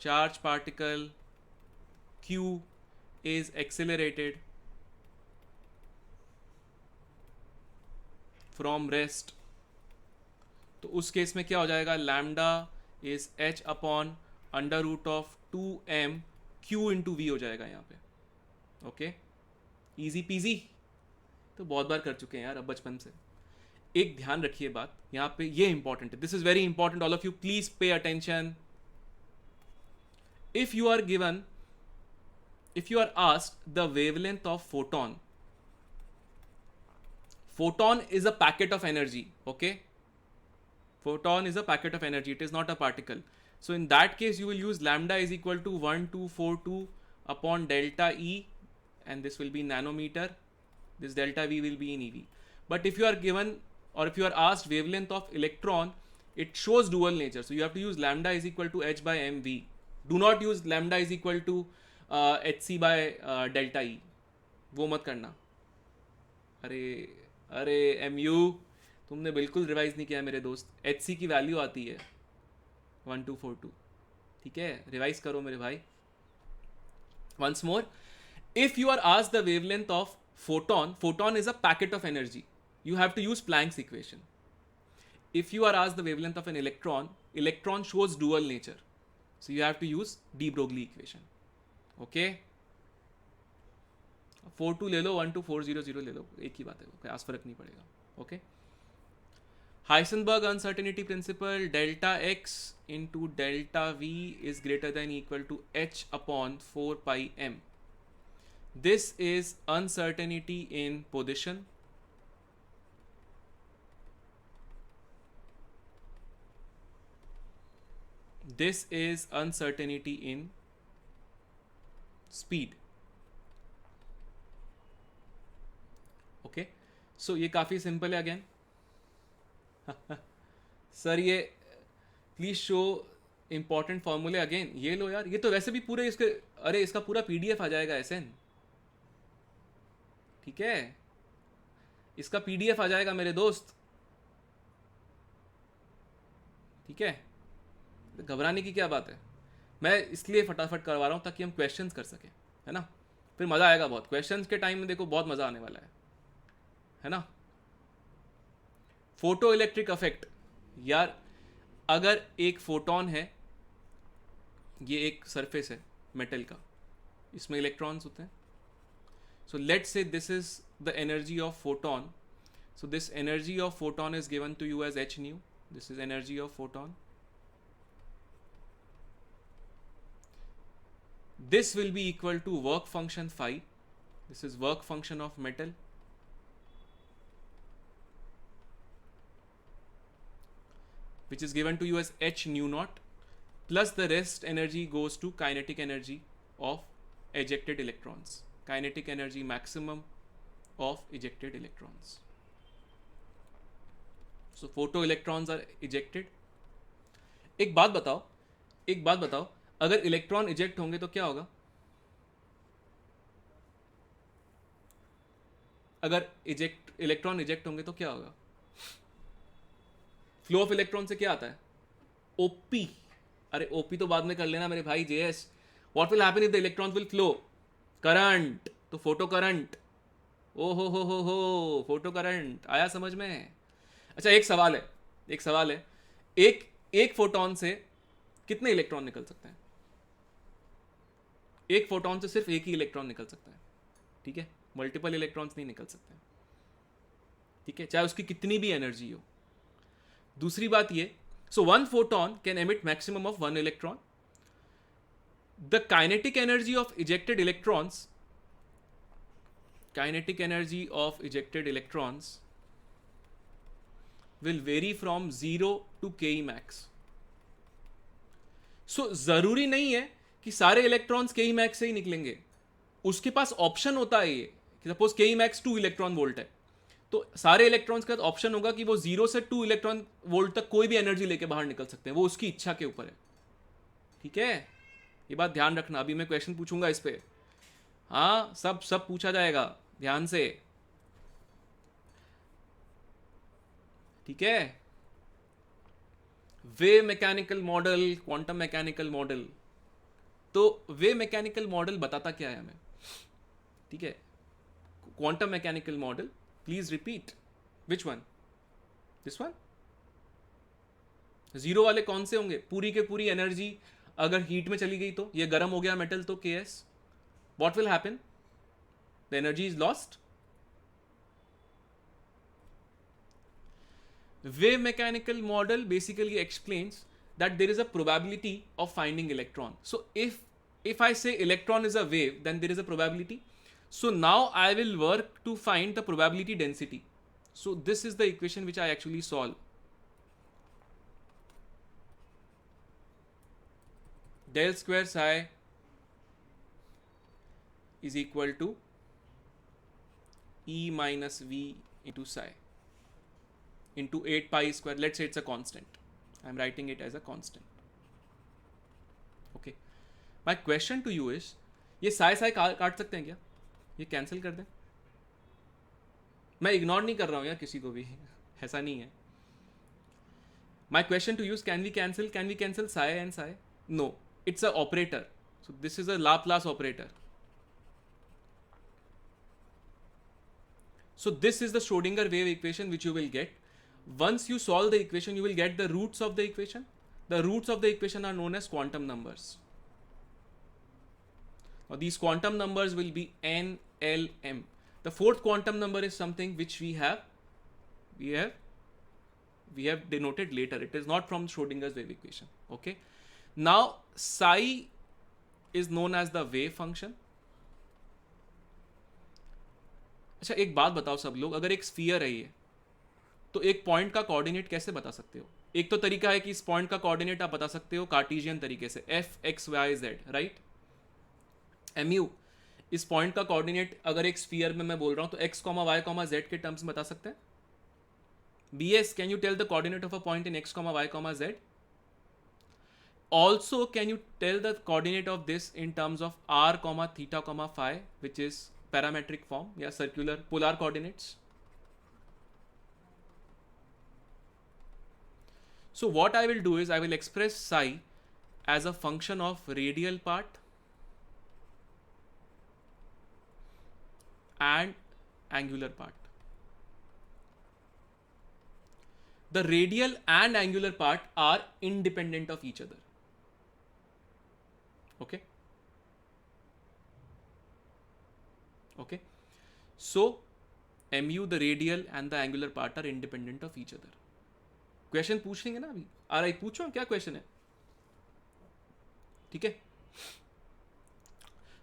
charged particle q is accelerated from rest, तो उस case में क्या हो जाएगा? Lambda is h upon under root of 2m q into v हो जाएगा यहाँ पे. Okay, easy peasy. तो बहुत बार कर चुके हैं यार अब बचपन से. एक ध्यान रखिए बात यहाँ पे, ये इंपॉर्टेंट है. This is very important, all of you please pay attention. If you are given, if you are asked the wavelength of photon, photon is a packet of energy. Okay, photon is a packet of energy, it is not a particle. So in that case you will use lambda is equal to 1242 upon delta E, and this will be nanometer, this delta V will be in EV. But if you are given, or if you are asked wavelength of electron, it shows dual nature, so you have to use lambda is equal to h by mv. Do not use lambda is equal to hc by delta E, वो मत करना. अरे अरे mu, तुमने बिल्कुल revise नहीं किया मेरे दोस्त. hc की वैल्यू आती है 1242. ठीक है, रिवाइज करो मेरे भाई. once more, if you are asked the wavelength of photon, photon is a packet of energy, you have to use Planck's equation. If you are asked the wavelength of an electron, electron shows dual nature, so you have to use de Broglie equation. Okay, 42 ले लो, 12400 ले लो, एक ही बात है, कोई खास फर्क नहीं पड़ेगा. Okay, Heisenberg uncertainty principle, delta x into delta v is greater than equal to h upon 4 pi m. This is uncertainty in position. This is uncertainty in speed. Okay, so ये काफ़ी सिंपल है again. Sir ये please show important फॉर्मूले again. ये लो यार, ये तो वैसे भी पूरे इसके, अरे इसका पूरा पीडीएफ आ जाएगा एसएन. ठीक है, इसका पीडीएफ आ जाएगा मेरे दोस्त. ठीक है, घबराने की क्या बात है. मैं इसलिए फटाफट करवा रहा हूँ ताकि हम क्वेश्चंस कर सकें, है ना. फिर मज़ा आएगा बहुत. क्वेश्चंस के टाइम में देखो बहुत मज़ा आने वाला है ना. Photo electric affect. यार अगर एक फोटोन है, ये एक सरफेस है मेटल का, इसमें इलेक्ट्रॉन्स होते हैं. So let's say this is the energy of photon. So this energy of photon is given to you as h nu. This is energy of photon. this will be equal to work function phi. This is work function of metal, which is given to you as h nu naught, plus the rest energy goes to kinetic energy of ejected electrons, kinetic energy maximum of ejected electrons. So photo electrons are ejected. एक बात बताओ, अगर electron eject होंगे तो क्या होगा? अगर electron eject होंगे तो क्या होगा? फ्लो ऑफ इलेक्ट्रॉन से क्या आता है? ओपी. अरे ओपी तो बाद में कर लेना मेरे भाई JS. What will happen if the electrons will flow? Current. तो फोटो करंट. ओ हो, फोटो करंट आया समझ में? अच्छा एक सवाल है, एक फोटोन से कितने इलेक्ट्रॉन निकल सकते हैं? एक फोटोन से सिर्फ एक ही इलेक्ट्रॉन निकल सकता है, ठीक है? मल्टीपल इलेक्ट्रॉन्स नहीं निकल सकते, ठीक है, चाहे उसकी कितनी भी एनर्जी हो. दूसरी बात ये, so one photon can emit maximum of 1 electron. The kinetic energy of ejected electrons will vary from 0 to Ke max. So जरूरी नहीं है कि सारे इलेक्ट्रॉन्स Ke max से ही निकलेंगे. उसके पास ऑप्शन होता है ये कि suppose Ke max 2 electron volt है, तो सारे इलेक्ट्रॉन्स के साथ ऑप्शन होगा कि वो 0 से 2 इलेक्ट्रॉन वोल्ट तक कोई भी एनर्जी लेके बाहर निकल सकते हैं. वो उसकी इच्छा के ऊपर है, ठीक है? ये बात ध्यान रखना. अभी मैं क्वेश्चन पूछूंगा इस पे. हाँ, सब पूछा जाएगा, ध्यान से, ठीक है? Wave mechanical model, quantum mechanical model. तो वेव मैकेनिकल मॉडल बताता क्या है हमें, ठीक है? Quantum mechanical model, please repeat. Which one? This one. Zero वाले कौन से होंगे? पूरी के पूरी एनर्जी अगर हीट में चली गई तो ये गर्म हो गया मेटल, तो Ks. What will happen? The energy is lost. Wave mechanical model basically explains that there is a probability of finding electron. So if I say electron is a wave, then there is a probability. So now I will work to find the probability density. So this is the equation which I actually solve. Del square psi is equal to E minus V into psi into 8 pi square. Let's say it's a constant. I'm writing it as a constant. Okay. My question to you is, ये psi काट सकते हैं क्या? ये cancel कर दें? मैं ignore नहीं कर रहा हूँ यार किसी को भी, ऐसा नहीं है. My question to you is, can we cancel psi and psi? No, it's a operator. So this is a Laplace operator. So this is the Schrodinger wave equation which you will get. Once you solve the equation, you will get the roots of the equation. The roots of the equation are known as quantum numbers. Now these quantum numbers will be n, l, m. The fourth quantum number is something which we have denoted later. It is not from Schrodinger's wave equation. Okay. Now psi is known as the wave function. अच्छा एक बात बताओ सब लोग, अगर एक sphere है ये, तो एक पॉइंट का कोऑर्डिनेट कैसे बता सकते हो? एक तो तरीका है कि इस पॉइंट का कोऑर्डिनेट आप बता सकते हो कार्टेशियन तरीके से, f x y z, right? एमयू, इस पॉइंट का कोऑर्डिनेट अगर एक स्फीयर में मैं बोल रहा हूं तो x comma y comma z के टर्म्स में बता सकते हैं. B S, can you tell the coordinate of a point in x comma y comma z? Also can you tell the coordinate of this in terms of r comma theta comma phi, which is parametric form या circular polar coordinates? So what I will do is I will express psi as a function of radial part and angular part. The radial and angular part are independent of each other. Okay? Okay. So mu, the radial and the angular part are independent of each other. Question पूछेंगे ना अभी. आ रहा है, पूछो क्या question है, ठीक है?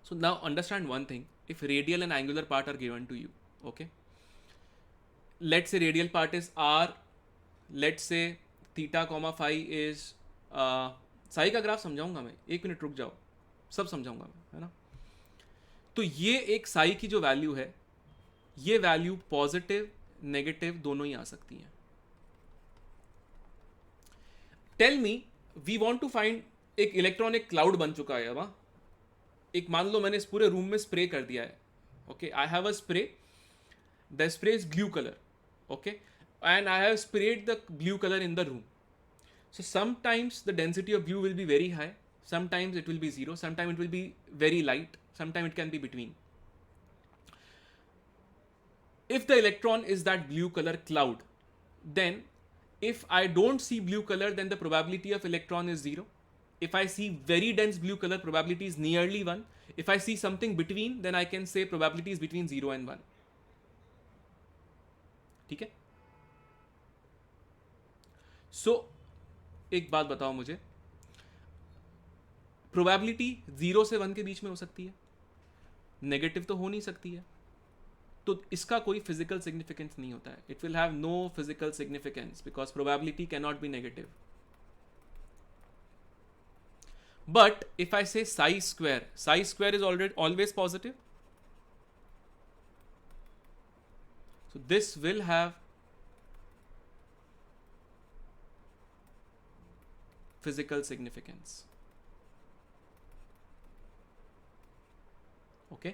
So now understand one thing. If radial and angular part are given to you, okay, let's say radial part is r, let's say theta comma phi is Sai का ग्राफ समझाऊंगा मैं, एक मिनट रुक जाओ, सब समझाऊंगा मैं, है ना. तो ये एक साई की जो वैल्यू है, ये वैल्यू पॉजिटिव नेगेटिव दोनों ही आ सकती हैं. Tell me, we want to find, एक इलेक्ट्रॉन एक क्लाउड बन चुका है अब. एक मान लो मैंने इस पूरे रूम में स्प्रे कर दिया है. Okay, I have a spray, the spray is blue colour. Okay, and I have spread the blue colour in the room. So sometimes the density of blue will be very high, sometimes it will be zero, sometimes it will be very light, sometimes it can be between. If the electron is that blue color cloud, then if I don't see blue color, then the probability of electron is zero. If I see very dense blue color, probability is nearly 1. If I see something between, then I can say probability is between 0 and 1. ठीक है. So एक बात बताओ मुझे, probability 0 से 1 के बीच में हो सकती है, नेगेटिव तो हो नहीं सकती है, तो इसका कोई फिजिकल सिग्निफिकेंस नहीं होता है. It will have no physical significance because probability can not be negative. But if I say psi square is always positive, so this will have physical significance. Okay,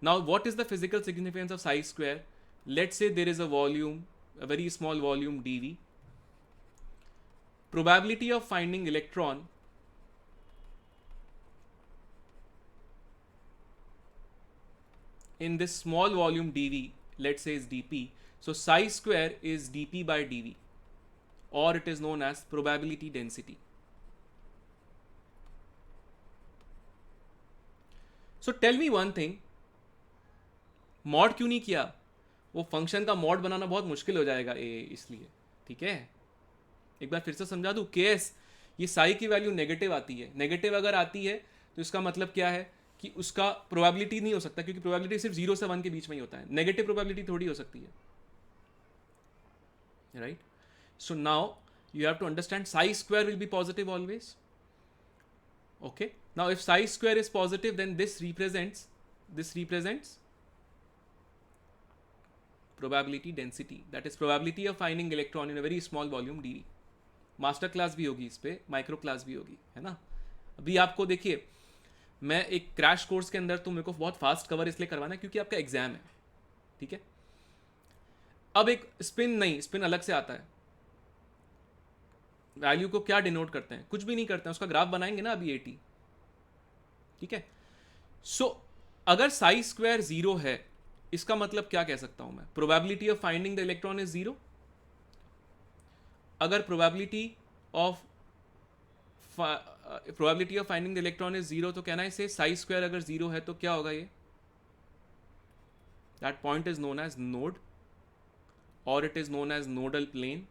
now what is the physical significance of psi square? Let's say there is a volume, a very small volume dV. Probability of finding electron in this small volume dV, let's say is dp. So psi square is dp by dV, or it is known as probability density. So tell me one thing, mod क्यों नहीं किया? वो function का mod बनाना बहुत मुश्किल हो जाएगा इसलिए. ठीक है, एक बार फिर से समझा दूं. केस ये साई की वैल्यू नेगेटिव आती है, नेगेटिव अगर आती है तो इसका मतलब क्या है कि उसका प्रोबेबिलिटी नहीं हो सकता, क्योंकि प्रोबेबिलिटी सिर्फ 0 से 1 के बीच में ही होता है. नेगेटिव प्रोबेबिलिटी थोड़ी हो सकती है, right. So now you have to understand psi square will be positive always. Okay, now if psi square is positive, then this represents probability density, that is probability of finding electron in a very small volume dV. Master class भी होगी इस पे, micro class भी होगी, है ना. अभी आपको देखिए, मैं एक क्रैश कोर्स के अंदर, तो मेरे को बहुत फास्ट कवर इसलिए करवाना है क्योंकि आपका एग्जाम है. ठीक है, अब एक स्पिन नहीं, स्पिन अलग से आता है. वैल्यू को क्या डिनोट करते हैं? कुछ भी नहीं करते हैं, उसका ग्राफ बनाएंगे ना अभी 80. ठीक है, सो अगर साई स्क्वायर 0 है, इसका मतलब क्या कह सकता हूं मैं? Probability of finding the electron is 0. अगर probability of finding the electron is 0, तो कहना है से साई स्क्वायर अगर 0 है तो क्या होगा? ये that point is known as node, और it is known as nodal plane.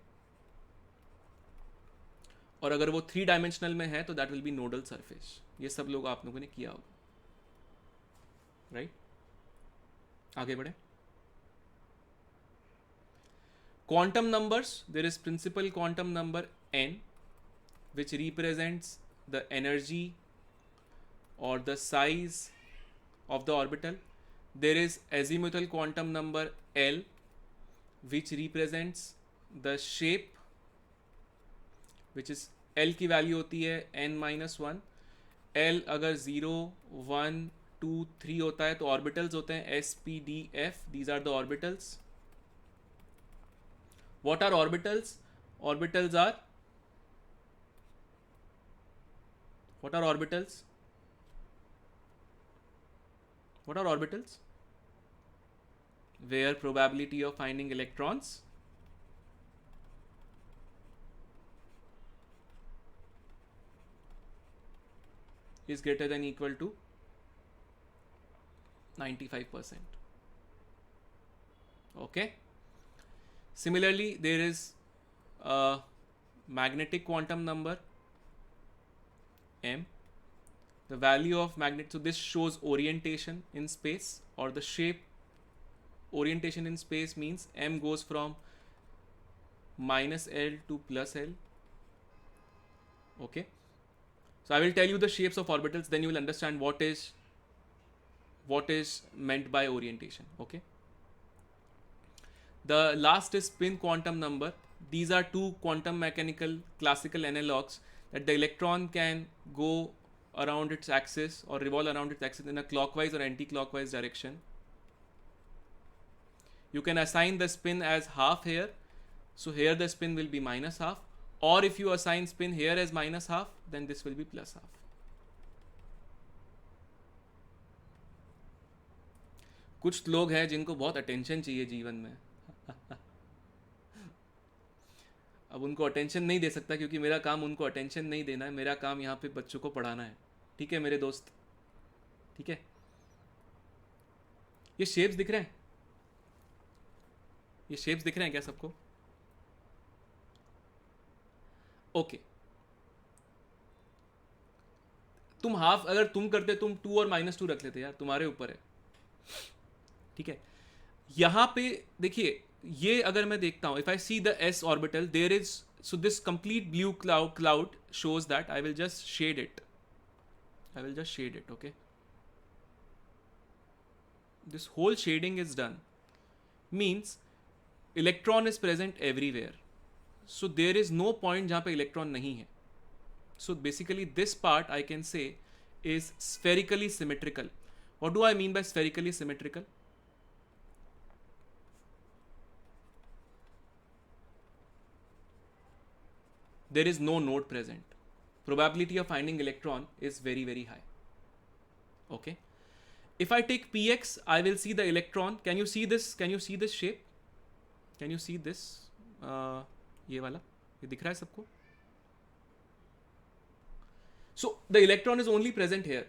और अगर वो 3 डायमेंशनल में है तो that will be nodal surface. ये सब लोग आप लोगों ने किया होगा, राइट. आगे बढ़े. Quantum numbers, there is principal quantum number n which represents the energy or the size of the orbital. There is azimuthal quantum number L which represents the shape, which is L की value होती है n-1. L अगर 0 1 2 3 होता है तो orbitals होते हैं s p d f. These are the orbitals. What are orbitals? Orbitals are, what are orbitals? What are orbitals? Where probability of finding electrons is greater than equal to 95%. Okay. Similarly, there is a magnetic quantum number m the value of magnet. So this shows orientation in space, or the shape. Orientation in space means m goes from minus L to plus L. Okay, so I will tell you the shapes of orbitals, then you will understand what is meant by orientation. Okay, the last is spin quantum number. These are two quantum mechanical classical analogs that the electron can go around its axis or revolve around its axis in a clockwise or anti-clockwise direction. You can assign the spin as half here, so here the spin will be minus half, or if you assign spin here as minus half, then this will be plus half. कुछ लोग हैं जिनको बहुत attention चाहिए जीवन में. अब उनको अटेंशन नहीं दे सकता क्योंकि मेरा काम उनको अटेंशन नहीं देना है. मेरा काम यहाँ पे बच्चों को पढ़ाना है. ठीक है मेरे दोस्त, ठीक है. ये शेप्स दिख रहे हैं? ये शेप्स दिख रहे हैं क्या सबको? ओके. तुम हाफ अगर तुम करते तुम 2 और -2 रख लेते यार, तुम्हारे ऊपर है. ठीक है. यहां पे देखिए, ये अगर मैं देखता हूं, if I see the s orbital, there is, so this complete blue cloud shows that. I will just shade it. Okay, this whole shading is done, means electron is present everywhere, so there is no point जहां पे electron नहीं है. So basically this part I can say is spherically symmetrical. What do I mean by spherically symmetrical? There is no node present. Probability of finding electron is very, very high. Okay. If I take px, I will see the electron. Can you see this? Can you see this shape? Can you see this? ये वाला, ये दिख रहा है सबको? So the electron is only present here.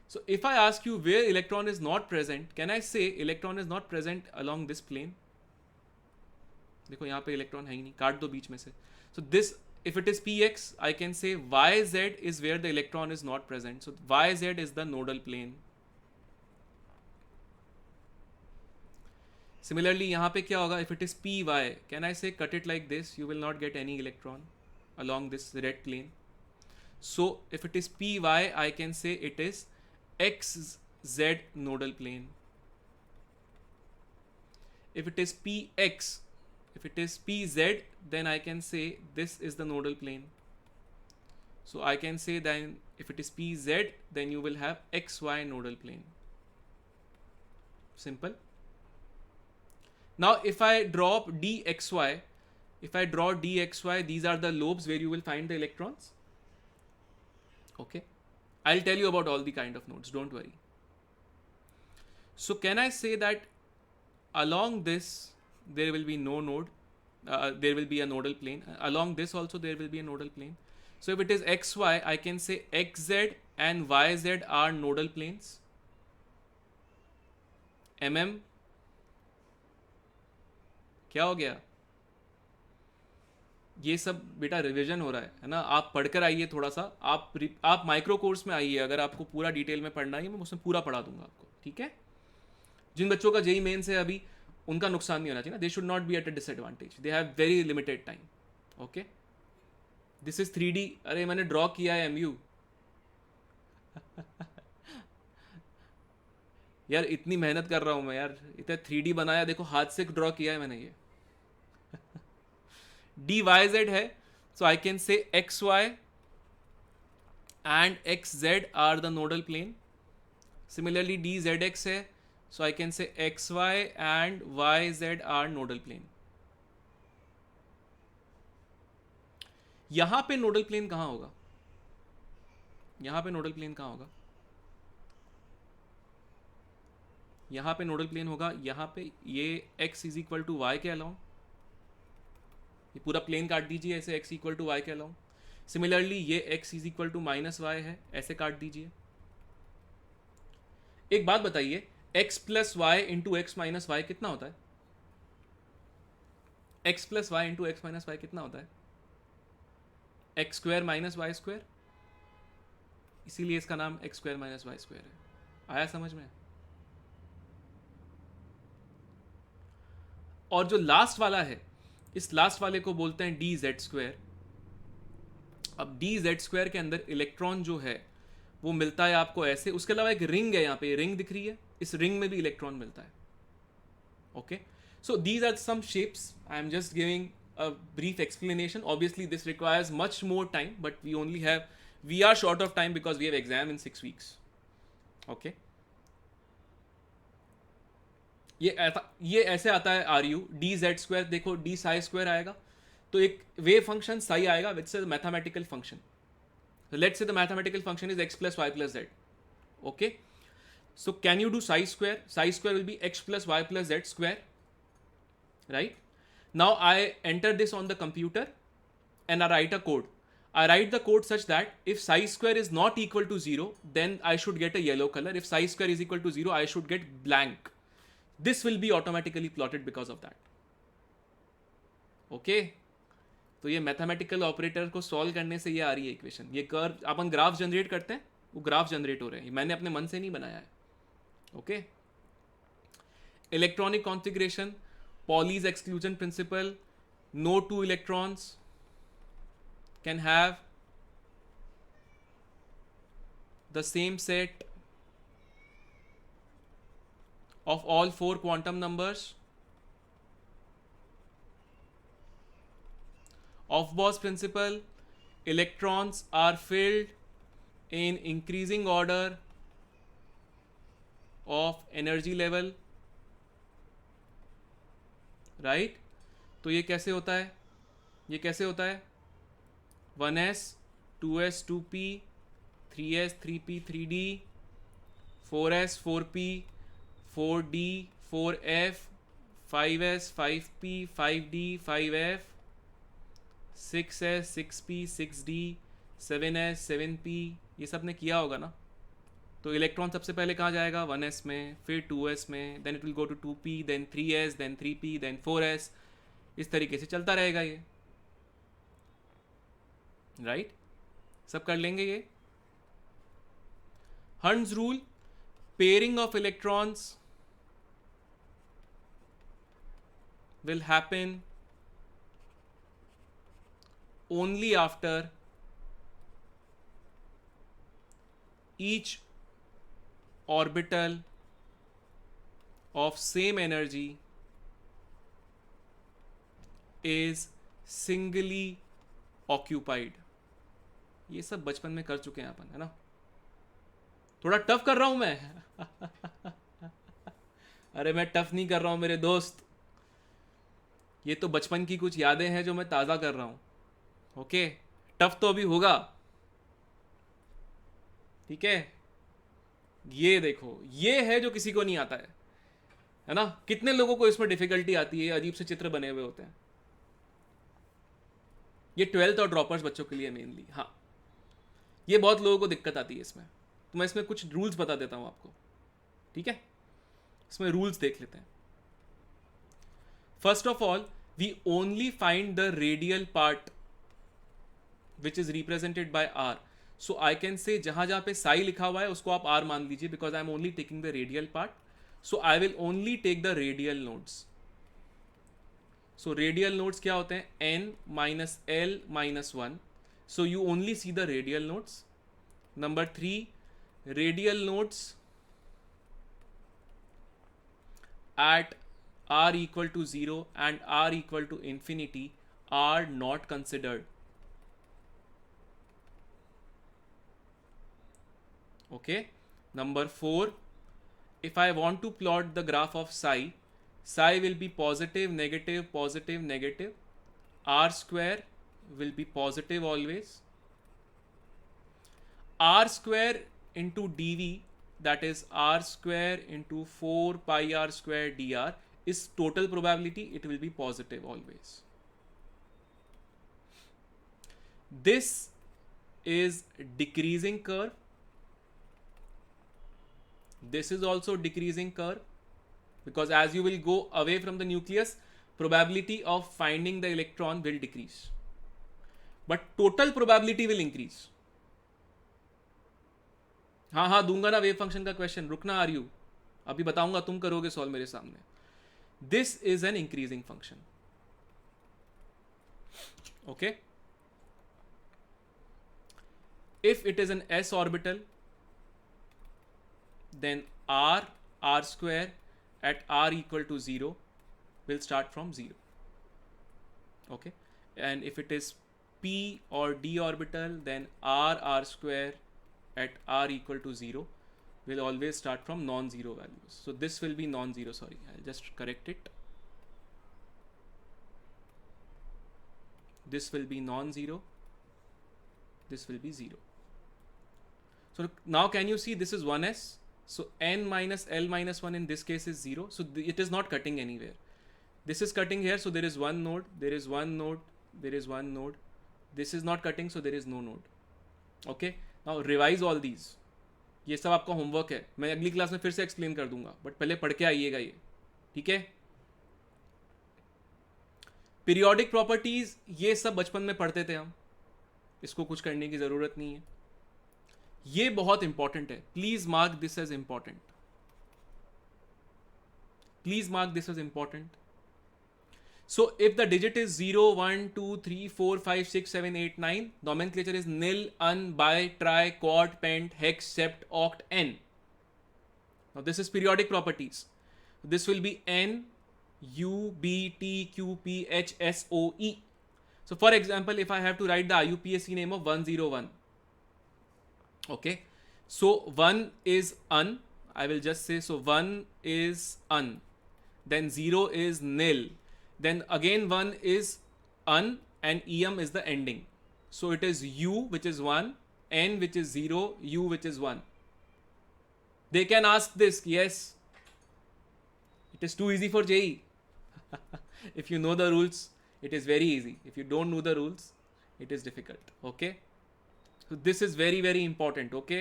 So if I ask you where electron is not present, can I say electron is not present along this plane? देखो यहाँ पे इलेक्ट्रॉन है ही नहीं, काट दो बीच में से. So this, if it is px, I can say yz is where the electron is not present. So yz is the nodal plane. Similarly यहाँ पे क्या होगा? If it is py, can I say cut it like this? You will not get any electron along this red plane. So if it is py, I can say it is xz nodal plane. If it is px, if it is pz, then I can say this is the nodal plane. So I can say then if it is pz, then you will have xy nodal plane. Simple. Now if I drop dxy, these are the lobes where you will find the electrons. Okay, I'll tell you about all the kind of nodes, don't worry. So can I say that along this there will be no node, there will be a nodal plane. Along this also there will be a nodal plane. So if it is xy, I can say xz and yz are nodal planes. क्या हो गया? ये सब बेटा revision हो रहा है ना. आप पढ़कर आइए थोड़ा सा. आप माइक्रो कोर्स में आइए. अगर आपको पूरा डिटेल में पढ़ना है मैं उसमें पूरा पढ़ा दूंगा आपको. ठीक है. जिन बच्चों का जेई मेन से अभी, उनका नुकसान नहीं होना चाहिए ना. They should not be at a disadvantage. They have very limited time. Okay, this is 3D. अरे मैंने ड्रॉ किया है MU. यार इतनी मेहनत कर रहा हूं मैं यार. इतना 3D बनाया, देखो हाथ से ड्रॉ किया है मैंने ये. dyz है, so I can say xy and xz are the nodal plane. Similarly dzx है, so I can say xy and yz are nodal plane. यहां पे नोडल प्लेन कहां होगा? यहां पे नोडल प्लेन कहां होगा? यहां पे नोडल प्लेन होगा यहां पे, ये x is equal to y के अलाउंग. ये पूरा प्लेन काट दीजिए ऐसे, x इक्वल टू वाई के अलाउंग. सिमिलरली ये x is equal to minus y है, ऐसे काट दीजिए. एक बात बताइए, x plus y into x minus y कितना होता है? x plus y into x minus y कितना होता है? X square minus y square. इसीलिए इसका नाम x square minus y square है। आया समझ में? और जो लास्ट वाला है, इस लास्ट वाले को बोलते हैं डी जेड स्क्वायर। अब डी जेड स्क्वायर के अंदर इलेक्ट्रॉन जो है वो मिलता है आपको ऐसे। उसके अलावा एक रिंग है, यहाँ पे रिंग दिख रही है, इस रिंग में भी इलेक्ट्रॉन मिलता है। Okay, so these are some shapes. I am just giving a brief explanation. Obviously this requires much more time, but we are short of time because we have exam in 6 weeks. Okay, ये ऐसे आता है are you d z square. देखो d psi square आएगा तो एक wave function psi आएगा which is mathematical function. Let's say the mathematical function is x plus y plus z. Okay, so can you do psi square? Psi square will be x plus y plus z square, right? Now I enter this on the computer and I write a code. I write the code such that if psi square is not equal to 0, then I should get a yellow color. If psi square is equal to 0, I should get blank. This will be automatically plotted because of that. Okay? तो ये mathematical operator को solve करने से ये आ रही है equation. ये curve अपन graph generate करते हैं, वो ग्राफ जनरेट हो रहे हैं, मैंने अपने मन से नहीं बनाया है। Okay, electronic configuration, Pauli's exclusion principle, no two electrons can have the same set of all 4 quantum numbers. Aufbau's principle, electrons are filled in increasing order of energy level, right? तो ये कैसे होता है? ये कैसे होता है? 1s 2s 2p 3s 3p 3d 4s 4p 4d 4f 5s 5p 5d 5f 6s 6p 6d 7s 7p। ये सब ने किया होगा ना? तो इलेक्ट्रॉन सबसे पहले कहाँ जाएगा? 1s में, फिर 2s में, then it will go to 2p, then 3s, then 3p, then 4s। इस तरीके से चलता रहेगा ये, राइट? सब कर लेंगे ये। Hertz rule, pairing of electrons will happen only after each orbital of same energy is singly occupied. ये सब बचपन में कर चुके हैं अपन, है ना? थोड़ा टफ कर रहा हूं मैं अरे मैं टफ नहीं कर रहा हूं मेरे दोस्त, ये तो बचपन की कुछ यादें हैं जो मैं ताज़ा कर रहा हूं। ओके, टफ तो अभी होगा, ठीक है? ये देखो, ये है जो किसी को नहीं आता है ना? कितने लोगों को इसमें डिफिकल्टी आती है? अजीब से चित्र बने हुए होते हैं। ये 12th और ड्रॉपर्स बच्चों के लिए मेनली, हाँ, ये बहुत लोगों को दिक्कत आती है इसमें। तो मैं इसमें कुछ रूल्स बता देता हूं आपको, ठीक है? इसमें रूल्स देख लेते हैं। First of all, we only find the radial part which is represented by r. So I can say जहां जहां पे साई लिखा हुआ है उसको आप आर मान लीजिए, because I am only taking the radial part. So I will only take the radial nodes. So radial nodes क्या होते हैं? n minus l minus 1। So you only see the radial nodes. Number 3, radial nodes at r equal to 0 and r equal to infinity are not considered. Okay, number 4, if I want to plot the graph of psi, psi will be positive, negative, positive, negative. R square will be positive always. R square into dv, that is r square into 4 pi r square dr, is total probability, it will be positive always. This is decreasing curve. This is also decreasing curve, because as you will go away from the nucleus, probability of finding the electron will decrease, but total probability will increase. हाँ हाँ दूंगा ना wave function का question, रुकना are you, अभी बताऊंगा, तुम करोगे सॉल्व मेरे सामने. This is an increasing function. Okay, if it is an s orbital, then r square at r equal to 0 will start from 0. Okay, and if it is p or d orbital, then r square at r equal to 0 will always start from non-zero values. So this will be non-zero, sorry, I'll just correct it. This will be non-zero, this will be 0. So now can you see this is 1s, so n minus l minus 1 in this case is 0, so it is not cutting anywhere. This is cutting here, so there is one node, there is one node, there is one node. This is not cutting, so there is no node. Okay, now revise all these. ये सब आपका homework है, मैं अगली class में फिर से explain कर दूंगा, बट पहले पढ़ के आइएगा ये, ठीक है. पीरियोडिक प्रॉपर्टीज ये सब बचपन में पढ़ते थे हम, इसको कुछ करने की जरूरत नहीं है. ये बहुत इंपॉर्टेंट है, please mark this as important, please mark this as important. So if the digit is 0, 1, 2, 3, 4, 5, 6, 7, 8, 9, nomenclature is nil, un, bi, tri, quad, pent, hex, sept, oct, n. Now this is periodic properties. This will be n, u, b, t, q, p, h, s, o, e. So for example, if I have to write the IUPAC name of 101. Okay. So 1 is un. I will just say, so 1 is un. Then 0 is nil. Then again 1 is un and em is the ending. So it is u which is 1, n which is 0, u which is 1. They can ask this, yes. It is too easy for JEE. If you know the rules, it is very easy. If you don't know the rules, it is difficult. Okay. So this is very, very important. Okay.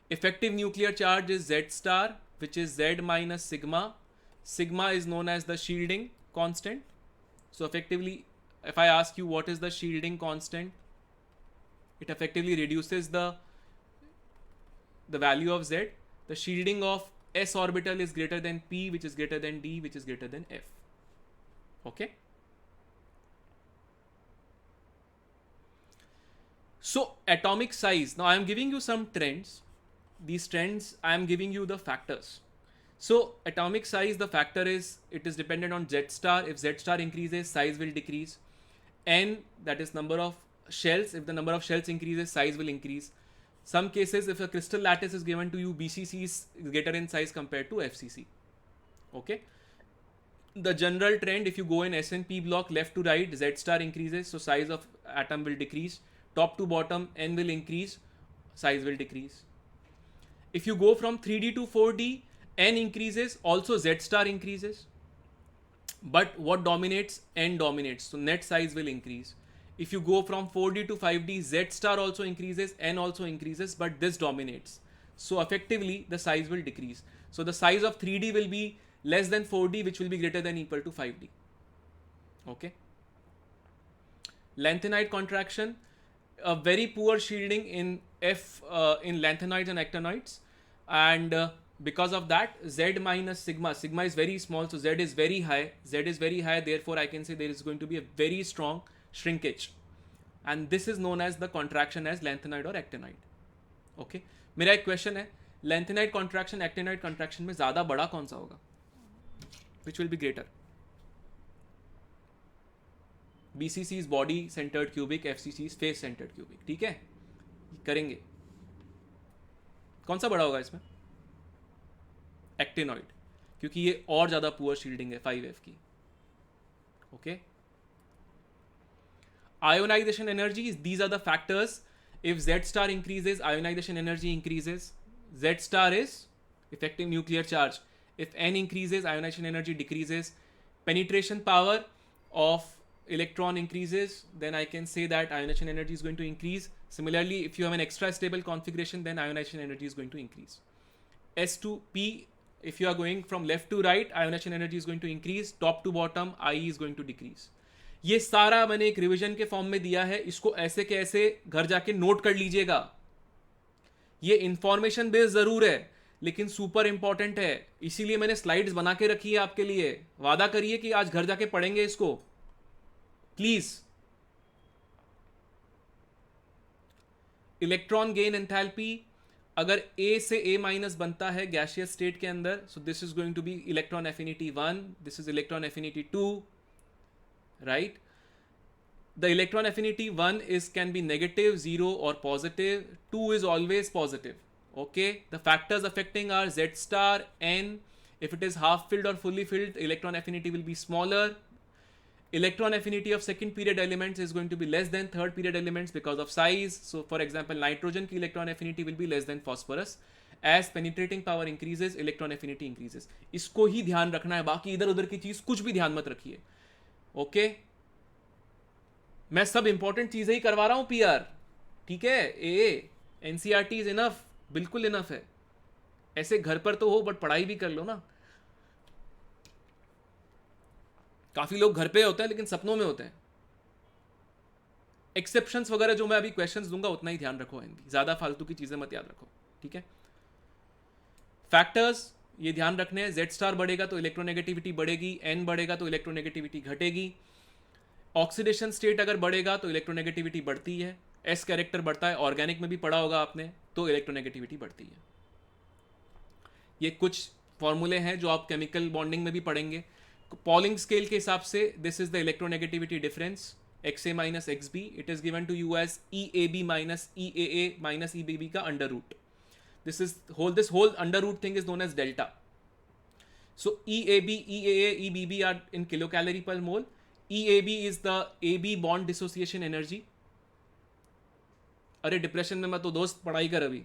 Effective nuclear charge is Z star, which is Z minus sigma. Sigma is known as the shielding constant. So effectively, if I ask you what is the shielding constant, it effectively reduces the value of Z. The shielding of s orbital is greater than p, which is greater than d, which is greater than f. Okay. So atomic size. Now I am giving you some trends. These trends, I am giving you the factors. So atomic size, the factor is, it is dependent on Z star. If Z star increases, size will decrease. N, that is number of shells. If the number of shells increases, size will increase. Some cases, if a crystal lattice is given to you, BCC is greater in size compared to FCC. Okay. The general trend, if you go in SNP block left to right, Z star increases, so size of atom will decrease. Top to bottom, N will increase, size will decrease. If you go from 3D to 4D, N increases, also Z star increases. But what dominates? N dominates. So net size will increase. If you go from 4D to 5D, Z star also increases, N also increases, but this dominates. So effectively, the size will decrease. So the size of 3D will be less than 4D, which will be greater than equal to 5D. Okay. Lanthanide contraction, a very poor shielding in in lanthanides and actinides, and because of that, Z minus sigma is very small, so Z is very high. Z is very high, therefore I can say there is going to be a very strong shrinkage, and this is known as the contraction as lanthanide or actinide. Okay. मेरा एक question है, lanthanide contraction actinide contraction में ज़्यादा बड़ा कौन सा होगा? Which will be greater? BCC is body centered cubic, FCC is face centered cubic. ठीक है, करेंगे. कौन सा बड़ा होगा इसमें? एक्टिनॉइड, क्योंकि ये और ज्यादा पुअर शील्डिंग है 5F की. Okay. Ionisation energy, these are the factors. If Z star increases, ionization energy increases. Z star is effective nuclear charge. If N increases, ionization energy decreases. Penetration power of electron increases, then I can say that ionization energy is going to increase. Similarly, if you have an extra stable configuration, then ionization energy is going to increase. S to P, if you are going from left to right, ionization energy is going to increase. Top to bottom, IE is going to decrease. ये सारा मैंने एक revision के form में दिया है, इसको ऐसे के ऐसे घर जाके नोट कर लीजिएगा. ये इंफॉर्मेशन बेस्ड जरूर है लेकिन सुपर इंपॉर्टेंट है, इसीलिए मैंने स्लाइड्स बना के रखी है आपके लिए। वादा करिए कि आज घर जाके पढ़ेंगे इसको प्लीज। इलेक्ट्रॉन गेन एंथैल्पी, अगर A से A माइनस बनता है गैसियस स्टेट के अंदर, so this is going to be electron affinity 1, this is electron affinity 2, right? The electron affinity 1 is can be negative, 0 or positive. 2 is always positive. Okay, the factors affecting are Z star, N. If it is half filled or fully filled, the electron affinity will be smaller. Electron affinity of second period elements is going to be less than third period elements because of size. So for example, nitrogen की electron affinity will be less than phosphorus. As penetrating power increases, electron affinity increases. इसको ही ध्यान रखना है, बाकी इधर उधर की चीज कुछ भी ध्यान मत रखिए। ओके, मैं सब इंपॉर्टेंट चीजें ही करवा रहा हूं पीआर, ठीक है? ए एनसीईआरटी इज इनफ, बिल्कुल इनफ है। ऐसे घर पर तो हो बट पढ़ाई भी कर लो ना। काफी लोग घर पे होते हैं लेकिन सपनों में होते हैं। एक्सेप्शंस वगैरह जो मैं अभी क्वेश्चंस दूंगा उतना ही ध्यान रखो, एनबी ज्यादा फालतू की चीजें मत याद रखो, ठीक है? फैक्टर्स ये ध्यान रखने हैं, जेड स्टार बढ़ेगा तो इलेक्ट्रोनेगेटिविटी बढ़ेगी, एन बढ़ेगा तो इलेक्ट्रोनेगेटिविटी घटेगी। ऑक्सीडेशन स्टेट अगर बढ़ेगा तो इलेक्ट्रोनेगेटिविटी बढ़ती है, एस कैरेक्टर बढ़ता है, ऑर्गेनिक में भी पढ़ा होगा आपने, तो इलेक्ट्रोनेगेटिविटी बढ़ती है। ये कुछ फॉर्मूले हैं जो आप केमिकल बॉन्डिंग में भी पढ़ेंगे। पॉलिंग स्केल के हिसाब से this is the electronegativity difference X A minus X B, it is given to you as E A B minus E A minus E B B का under root. This whole under root thing is known as delta. So E A B, E A E B B are in kilo calorie per mole. EAB is the AB bond dissociation energy. अरे depression में मत तो दोस्त, पढ़ाई कर अभी।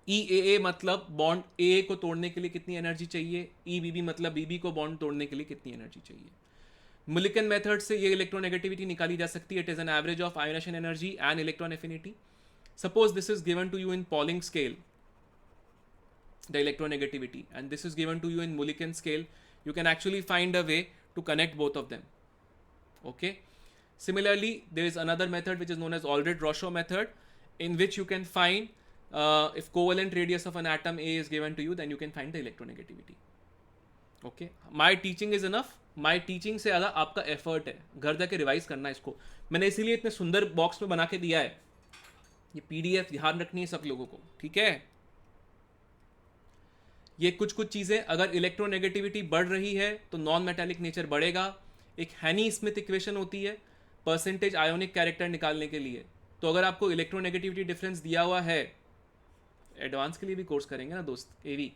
EAA मतलब bond AA को तोड़ने के लिए कितनी एनर्जी चाहिए, EBB मतलब BB को बॉन्ड तोड़ने के लिए कितनी एनर्जी चाहिए। मुलिकन मेथड से ये इलेक्ट्रोनेगेटिविटी निकाली जा सकती है। It is an average of ionisation energy and electron affinity. Suppose this is given to you in Pauling scale, the electronegativity, and this is given to you in Mulliken scale. You can actually find a way to connect both of them. Okay, similarly there is another method which is known as Aldrich-Roschow method, in which you can find if covalent radius of an atom A is given to you, then you can find the electronegativity. Okay, my teaching is enough. My teaching से ज़्यादा आपका effort है, घर जाके revise करना है इसको। मैंने इसीलिए इतने सुंदर बॉक्स में बना के दिया है। ये PDF ध्यान रखनी है सब लोगों को, ठीक है? ये कुछ चीज़ें, अगर इलेक्ट्रोनेगेटिविटी बढ़ रही है तो नॉन मेटालिक नेचर बढ़ेगा। एक हैनी स्मिथ इक्वेशन होती है परसेंटेज आयोनिक कैरेक्टर निकालने के लिए। तो अगर आपको इलेक्ट्रोनेगेटिविटी डिफरेंस दिया हुआ है, एडवांस के लिए भी कोर्स करेंगे ना दोस्त, एवी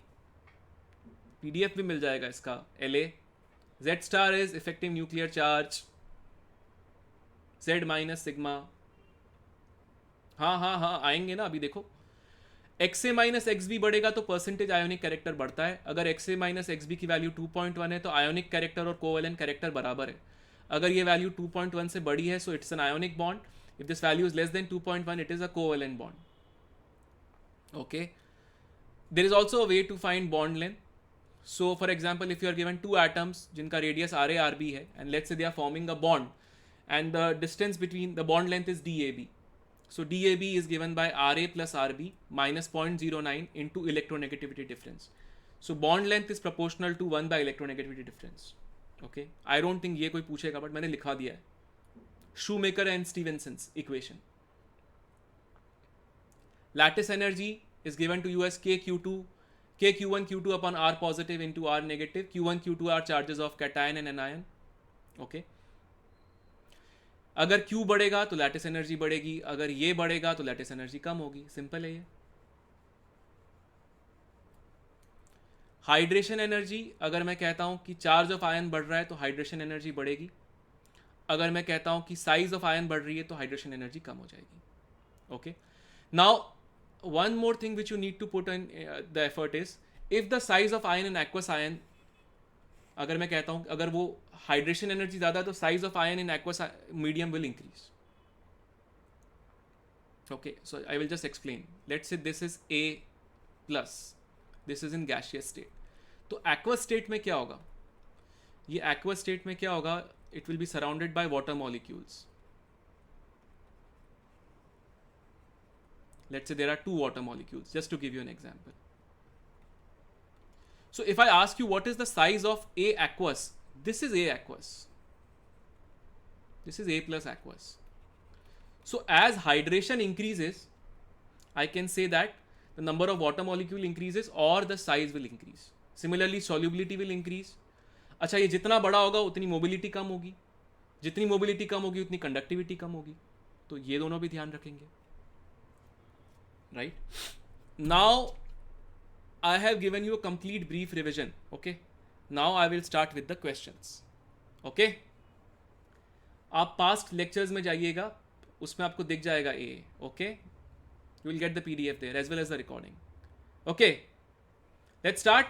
PDF भी मिल जाएगा इसका। LA Z star is effective nuclear charge, Z minus sigma. हाँ आएंगे ना, अभी देखो। X A minus X B बढ़ेगा तो परसेंटेज आयोनिक कैरेक्टर बढ़ता है। अगर x A minus X B की वैल्यू 2.1 है तो आयोनिक कैरेक्टर और कोवेलेंट कैरेक्टर बराबर है। अगर ये वैल्यू 2.1 से बड़ी है so it's an ionic bond, if this value is less than 2.1 it is a covalent bond. Okay, there is also a way to find bond length. So for example if you are given two atoms जिनका radius RA/RB है and let's say they are forming a bond and the distance between the bond length is DAB. So DAB is given by RA plus RB minus 0.09 into electronegativity difference. So bond length is proportional to 1 by electronegativity difference. Okay, I don't think ये कोई पूछेगा but मैंने लिखा दिया है। Shoemaker and Stephenson's equation. Lattice energy is given to you as KQ2, KQ1 Q2 upon R positive into R negative. Q1 Q2 are charges of cation and anion. Okay. अगर Q बढ़ेगा तो lattice energy बढ़ेगी, अगर ये बढ़ेगा तो lattice energy कम होगी। Simple है ये। हाइड्रेशन एनर्जी, अगर मैं कहता हूं कि चार्ज ऑफ आयन बढ़ रहा है तो हाइड्रेशन एनर्जी बढ़ेगी। अगर मैं कहता हूं कि साइज ऑफ आयन बढ़ रही है तो हाइड्रेशन एनर्जी कम हो जाएगी। Okay, now one more thing which you need to put in the effort is if the size of ion in aqueous ion, अगर मैं कहता हूं अगर वो हाइड्रेशन एनर्जी ज्यादा है तो size of ion in aqueous medium will increase. Okay, so I will just explain. Let's say this is A plus, this is in gaseous state. तो एक्वस स्टेट में क्या होगा, ये एक्वस स्टेट में क्या होगा, it will be surrounded by water molecules. Let's say there are 2 water molecules, just to give you an example. So if I ask you what is the size of A aqueous, this is A aqueous. This is A plus aqueous. So as hydration increases, I can say that the number of water molecule increases or the size will increase. Similarly, solubility will increase. अच्छा, ये जितना बड़ा होगा उतनी mobility कम होगी, जितनी mobility कम होगी उतनी कंडक्टिविटी कम होगी, तो ये दोनों भी ध्यान रखेंगे. Right? Now I have given you a complete brief revision. Okay, now I will start with the questions. Okay, आप past lectures में जाइएगा, उसमें आपको दिख जाएगा A. Okay, you will get the PDF there as well as the recording. Okay, let's start.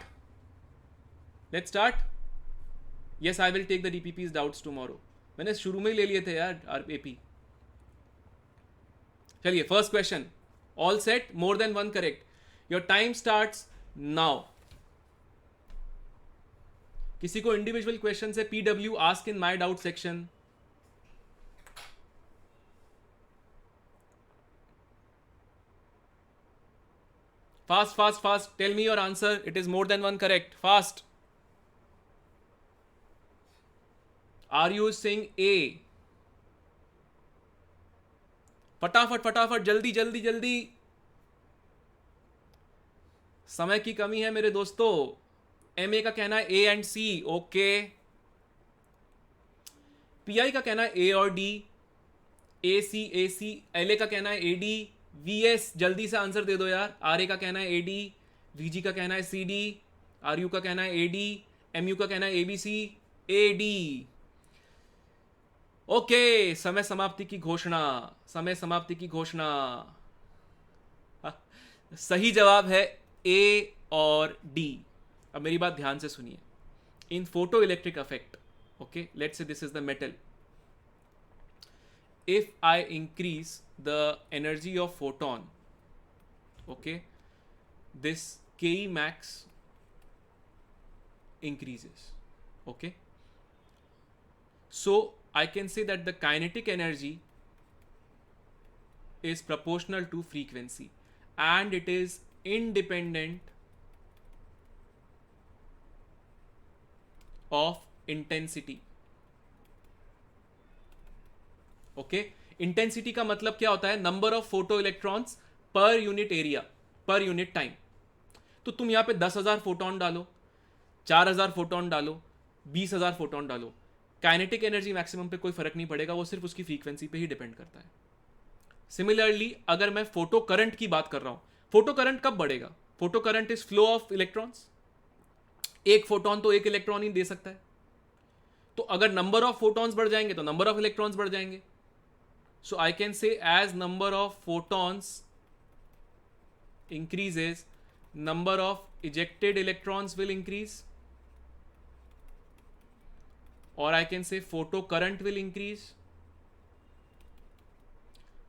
Yes, I will take the DPP's doubts tomorrow. मैंने शुरू में ही ले लिए थे यार AP. चलिए, first question. All set, more than one correct. Your time starts now. किसी को इंडिविजुअल क्वेश्चन से PW ask in my doubt section. Fast. Tell me your answer. It is more than one correct. Fast. Are you saying A? फटाफट जल्दी. समय की कमी है मेरे दोस्तों. MA का कहना है A and C. Okay. PI का कहना है A और D. AC. LA का कहना है AD. VS जल्दी से आंसर दे दो यार. RA का कहना है AD. VG का कहना है CD. RU का कहना है AD. MU का कहना है ABC. AD. ओके, समय समाप्ति की घोषणा. सही जवाब है A और D. अब मेरी बात ध्यान से सुनिए. In photoelectric effect, okay, let's say this is the metal. If I increase the energy of photon, okay, this Ke max increases. Okay, so I can say that the kinetic energy is proportional to frequency and it is independent of intensity. Okay, intensity का मतलब क्या होता है? Number of photo electrons per unit area, per unit time. तो तुम यहां पे 10,000 photon डालो, 4,000 फोटोन डालो, 20,000 फोटोन डालो, काइनेटिक एनर्जी मैक्सिमम पे कोई फर्क नहीं पड़ेगा, वो सिर्फ उसकी फ्रीक्वेंसी पे ही डिपेंड करता है. सिमिलरली अगर मैं फोटो करंट की बात कर रहा हूं, फोटो करंट कब बढ़ेगा? Photo current is flow of electrons. एक फोटोन तो एक इलेक्ट्रॉन ही दे सकता है. तो अगर नंबर ऑफ फोटॉन्स बढ़ जाएंगे तो नंबर ऑफ इलेक्ट्रॉन्स बढ़ जाएंगे. So I can say as number of photons increases, number of ejected electrons will increase, or I can say photo current will increase.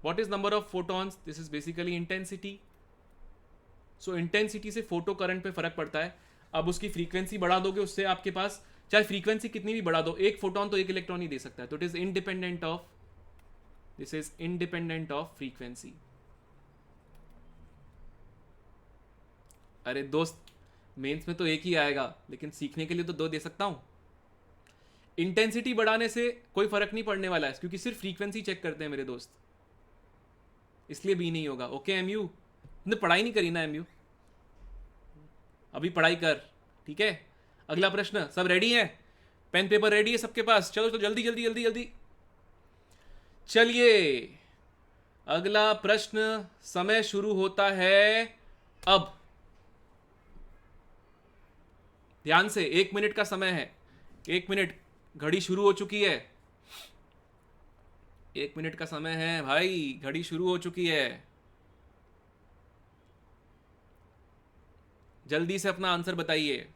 What is number of photons? This is basically intensity. So intensity से photo current पे फर्क पड़ता है. अब उसकी frequency बढ़ा दोगे, उससे आपके पास चाहे फ्रीक्वेंसी कितनी भी बढ़ा दो, एक फोटोन तो एक इलेक्ट्रॉन ही दे सकता है. तो it is independent of, this is independent of frequency. अरे दोस्त, मेंस में तो एक ही आएगा, लेकिन सीखने के लिए तो दो दे सकता हूं. इंटेंसिटी बढ़ाने से कोई फर्क नहीं पड़ने वाला है, क्योंकि सिर्फ फ्रीक्वेंसी चेक करते हैं मेरे दोस्त, इसलिए भी नहीं होगा. ओके एमयू, तुमने पढ़ाई नहीं करी ना एमयू? अभी पढ़ाई कर, ठीक है. अगला प्रश्न, सब रेडी है? पेन पेपर रेडी है सबके पास? चलो तो जल्दी जल्दी जल्दी जल्दी. चलिए अगला प्रश्न, समय शुरू होता है अब. ध्यान से, 1 मिनट का समय है. 1 मिनट, घड़ी शुरू हो चुकी है. 1 मिनट का समय है भाई, घड़ी शुरू हो चुकी है. जल्दी से अपना आंसर बताइए.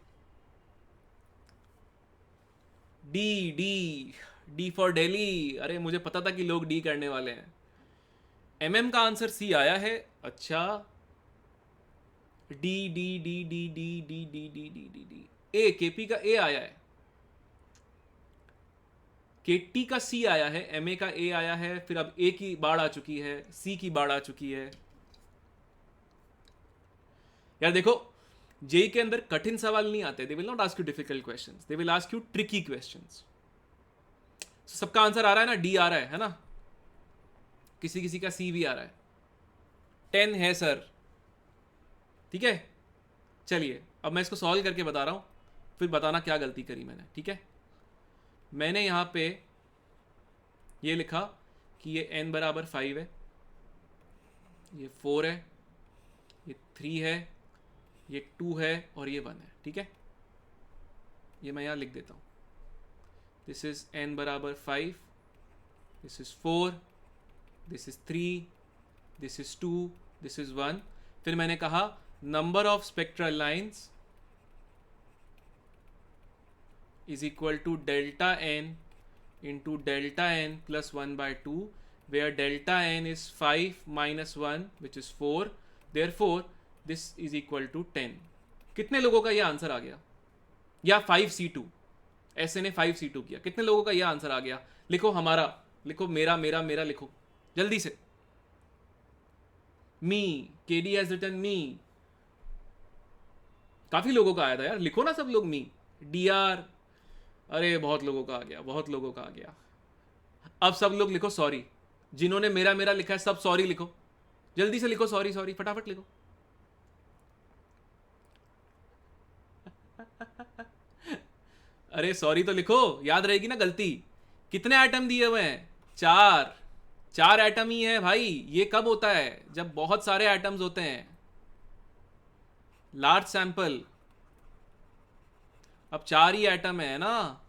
D D D for Delhi. अरे मुझे पता था कि लोग डी करने वाले हैं. एमएम का आंसर सी आया है. अच्छा, D D D D D D D D D D D. A, KP का ए आया है, केटी का सी आया है, एमए का ए आया है, फिर अब ए की बाढ़ आ चुकी है, सी की बाढ़ आ चुकी है. यार देखो, जेई के अंदर कठिन सवाल नहीं आते, they will not ask you difficult questions, they will ask you tricky questions. सबका आंसर आ रहा है ना, डी आ रहा है ना, किसी किसी का सी भी आ रहा है। 10 है सर, ठीक है। चलिए अब मैं इसको सॉल्व करके बता रहा हूँ, फिर बताना क्या गलती करी मैंने, ठीक है। मैंने यहाँ पे ये लिखा कि ये n बराबर 5 है, ये 4 है, ये 3 है, ये 2 है और ये 1 है, ठीक है। ये मैं यहाँ लिख देता हूँ, दिस इज n बराबर 5, this is 4, this is 3, this is 2, this is 1। फिर मैंने कहा number of spectral lines is equal to delta n into delta n plus 1 by 2, where delta n is 5 minus 1 which is 4, therefore this is equal to 10। कितने लोगों का ये answer आ गया? या 5C2, ऐसे ने 5C2 किया, कितने लोगों का ये आंसर आ गया? लिखो हमारा, लिखो मेरा मेरा मेरा, लिखो जल्दी से। मी, केडी हैज रिटन मी। काफी लोगों का आया था यार, लिखो ना सब लोग मी। डी आर, अरे बहुत लोगों का आ गया, बहुत लोगों का आ गया। अब सब लोग लिखो सॉरी, जिन्होंने मेरा मेरा लिखा है सब सॉरी लिखो, जल्दी से लिखो सॉरी सॉरी, फटाफट लिखो। अरे सॉरी तो लिखो, याद रहेगी ना गलती। कितने आइटम दिए हुए हैं? 4, 4 आइटम ही है भाई। ये कब होता है? जब बहुत सारे आइटम्स होते हैं, लार्ज सैंपल। अब 4 ही आइटम है ना,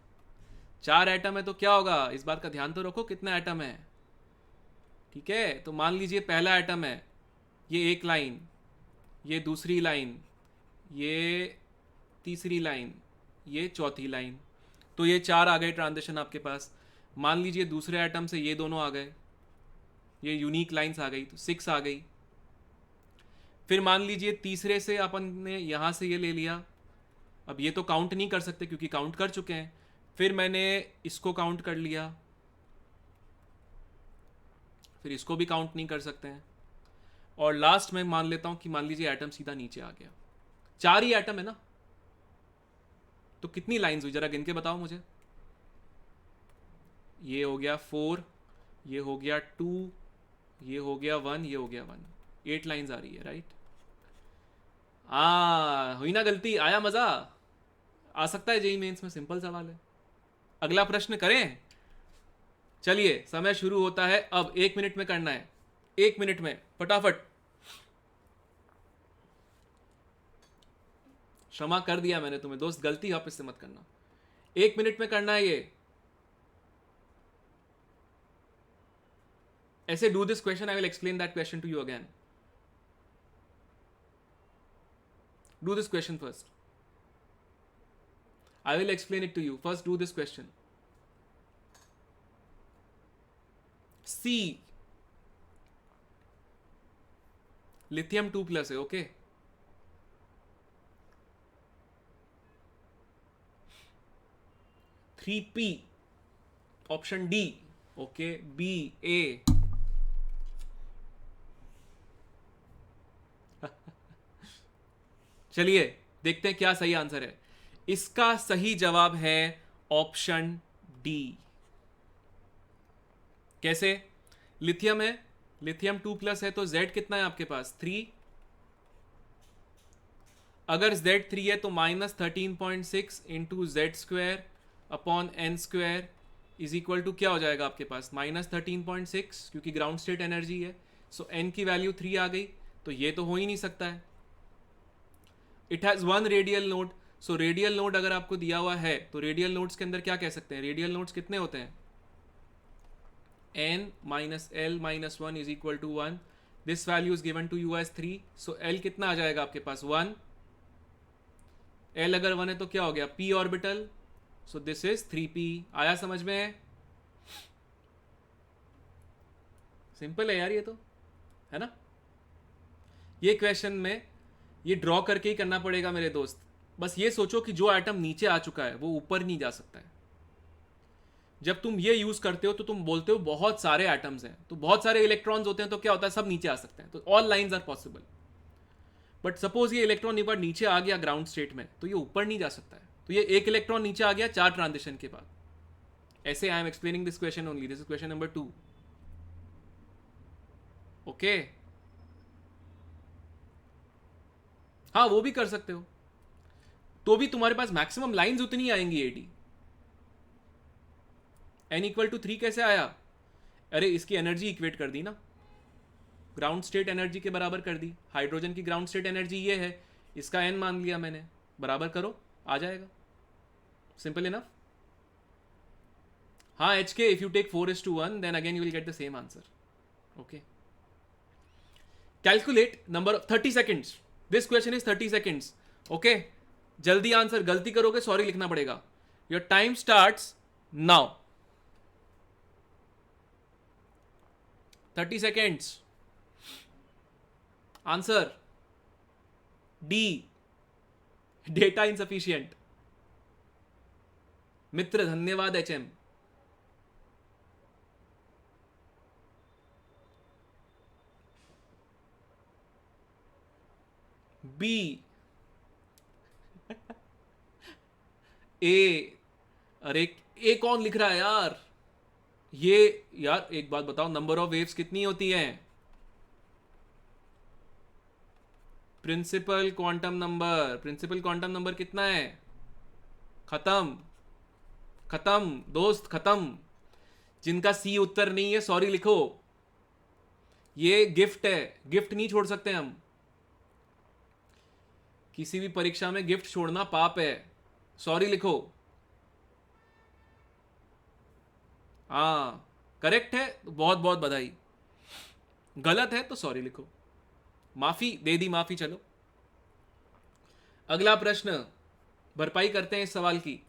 4 आइटम है तो क्या होगा, इस बात का ध्यान तो रखो कितने आइटम है, ठीक है। तो मान लीजिए पहला आइटम है, ये एक लाइन, ये दूसरी लाइन, ये तीसरी लाइन, ये चौथी लाइन, तो ये 4 आ गए ट्रांजिशन आपके पास। मान लीजिए दूसरे आइटम से ये दोनों आ गए, ये यूनिक लाइंस आ गई, तो 6 आ गई। फिर मान लीजिए तीसरे से अपन ने यहाँ से ये ले लिया, अब ये तो काउंट नहीं कर सकते क्योंकि काउंट कर चुके हैं। फिर मैंने इसको काउंट कर लिया, फिर इसको भी काउंट नहीं कर सकते हैं, और लास्ट में मान लेता हूं कि मान लीजिए आइटम सीधा नीचे आ गया। 4 ही आइटम है ना, तो कितनी लाइंस हुई जरा गिन के बताओ मुझे। ये हो गया 4, ये हो गया 2, ये हो गया 1, ये हो गया 1, 8 लाइंस आ रही है, राइट। हुई ना गलती, आया मजा। आ सकता है जेई मेंस में, सिंपल सवाल है। अगला प्रश्न करें? चलिए समय शुरू होता है अब, 1 मिनट में करना है, 1 मिनट में फटाफट। क्षमा कर दिया मैंने तुम्हें दोस्त, गलती वापस से मत करना। 1 मिनट में करना है ये। ऐसे do this question, I will explain that question to you again. Do this question first. I will explain it to you. First, do this question. C. Lithium 2 plus है, okay? Three P. Option D. Okay. B. A. चलिए देखते हैं क्या सही answer है। इसका सही जवाब है ऑप्शन डी। कैसे? लिथियम है, लिथियम 2 प्लस है, तो Z कितना है आपके पास? 3। अगर Z 3 है तो -13.6 into Z² upon n² is equal to क्या हो जाएगा आपके पास? -13.6, क्योंकि ग्राउंड स्टेट एनर्जी है। सो n की वैल्यू 3 आ गई, तो ये तो हो ही नहीं सकता है। It has 1 radial node. So radial node अगर आपको दिया हुआ है तो रेडियल नोड्स के अंदर क्या कह सकते हैं? रेडियल नोड्स कितने होते हैं? n minus l minus 1 is equal to 1. This value is given to you as 3. So l कितना आ जाएगा आपके पास? 1. l अगर 1 है तो क्या हो गया? p orbital. So this is 3p. आया समझ में? सिंपल है यार ये तो, है ना। ये क्वेश्चन में ये ड्रॉ करके ही करना पड़ेगा मेरे दोस्त। बस ये सोचो कि जो आइटम नीचे आ चुका है वो ऊपर नहीं जा सकता है। जब तुम ये यूज करते हो तो तुम बोलते हो बहुत सारे एटम्स हैं, तो बहुत सारे इलेक्ट्रॉन्स होते हैं, तो क्या होता है? सब नीचे आ सकते हैं, तो all lines are possible. But suppose ये इलेक्ट्रॉन एक बार नीचे आ गया ग्राउंड स्टेट में, तो ये ऊपर नहीं जा सकता है। तो ये एक इलेक्ट्रॉन नीचे आ गया 4 ट्रांजिशन के बाद। ऐसे I am explaining this question only, this is question number 2। Okay, हाँ वो भी कर सकते हो, तो भी तुम्हारे पास मैक्सिमम लाइंस उतनी आएंगी एडी। n=3 कैसे आया? अरे इसकी एनर्जी इक्वेट कर दी ना, ग्राउंड स्टेट एनर्जी के बराबर कर दी। हाइड्रोजन की ग्राउंड स्टेट एनर्जी ये है, इसका n मान लिया मैंने, बराबर करो, आ जाएगा, सिंपल इनफ। हाँ HK, if you take 4:1 then again you will get the same answer. Okay, calculate number 30 seconds, this question is 30 seconds. Okay, जल्दी आंसर, गलती करोगे सॉरी लिखना पड़ेगा। Your time starts now. 30 seconds. Answer D, data insufficient. मित्र धन्यवाद HM। B, ए। अरे ए कौन लिख रहा है यार? ये यार एक बात बताओ, नंबर ऑफ वेव्स कितनी होती हैं? Principal quantum number, principal quantum number कितना है? खत्म, खत्म दोस्त, खत्म। जिनका सी उत्तर नहीं है सॉरी लिखो, ये गिफ्ट है, गिफ्ट नहीं छोड़ सकते हम। किसी भी परीक्षा में गिफ्ट छोड़ना पाप है, सॉरी लिखो। हाँ करेक्ट है तो बहुत बहुत बधाई, गलत है तो सॉरी लिखो, माफी दे दी, माफी। चलो अगला प्रश्न, भरपाई करते हैं इस सवाल की।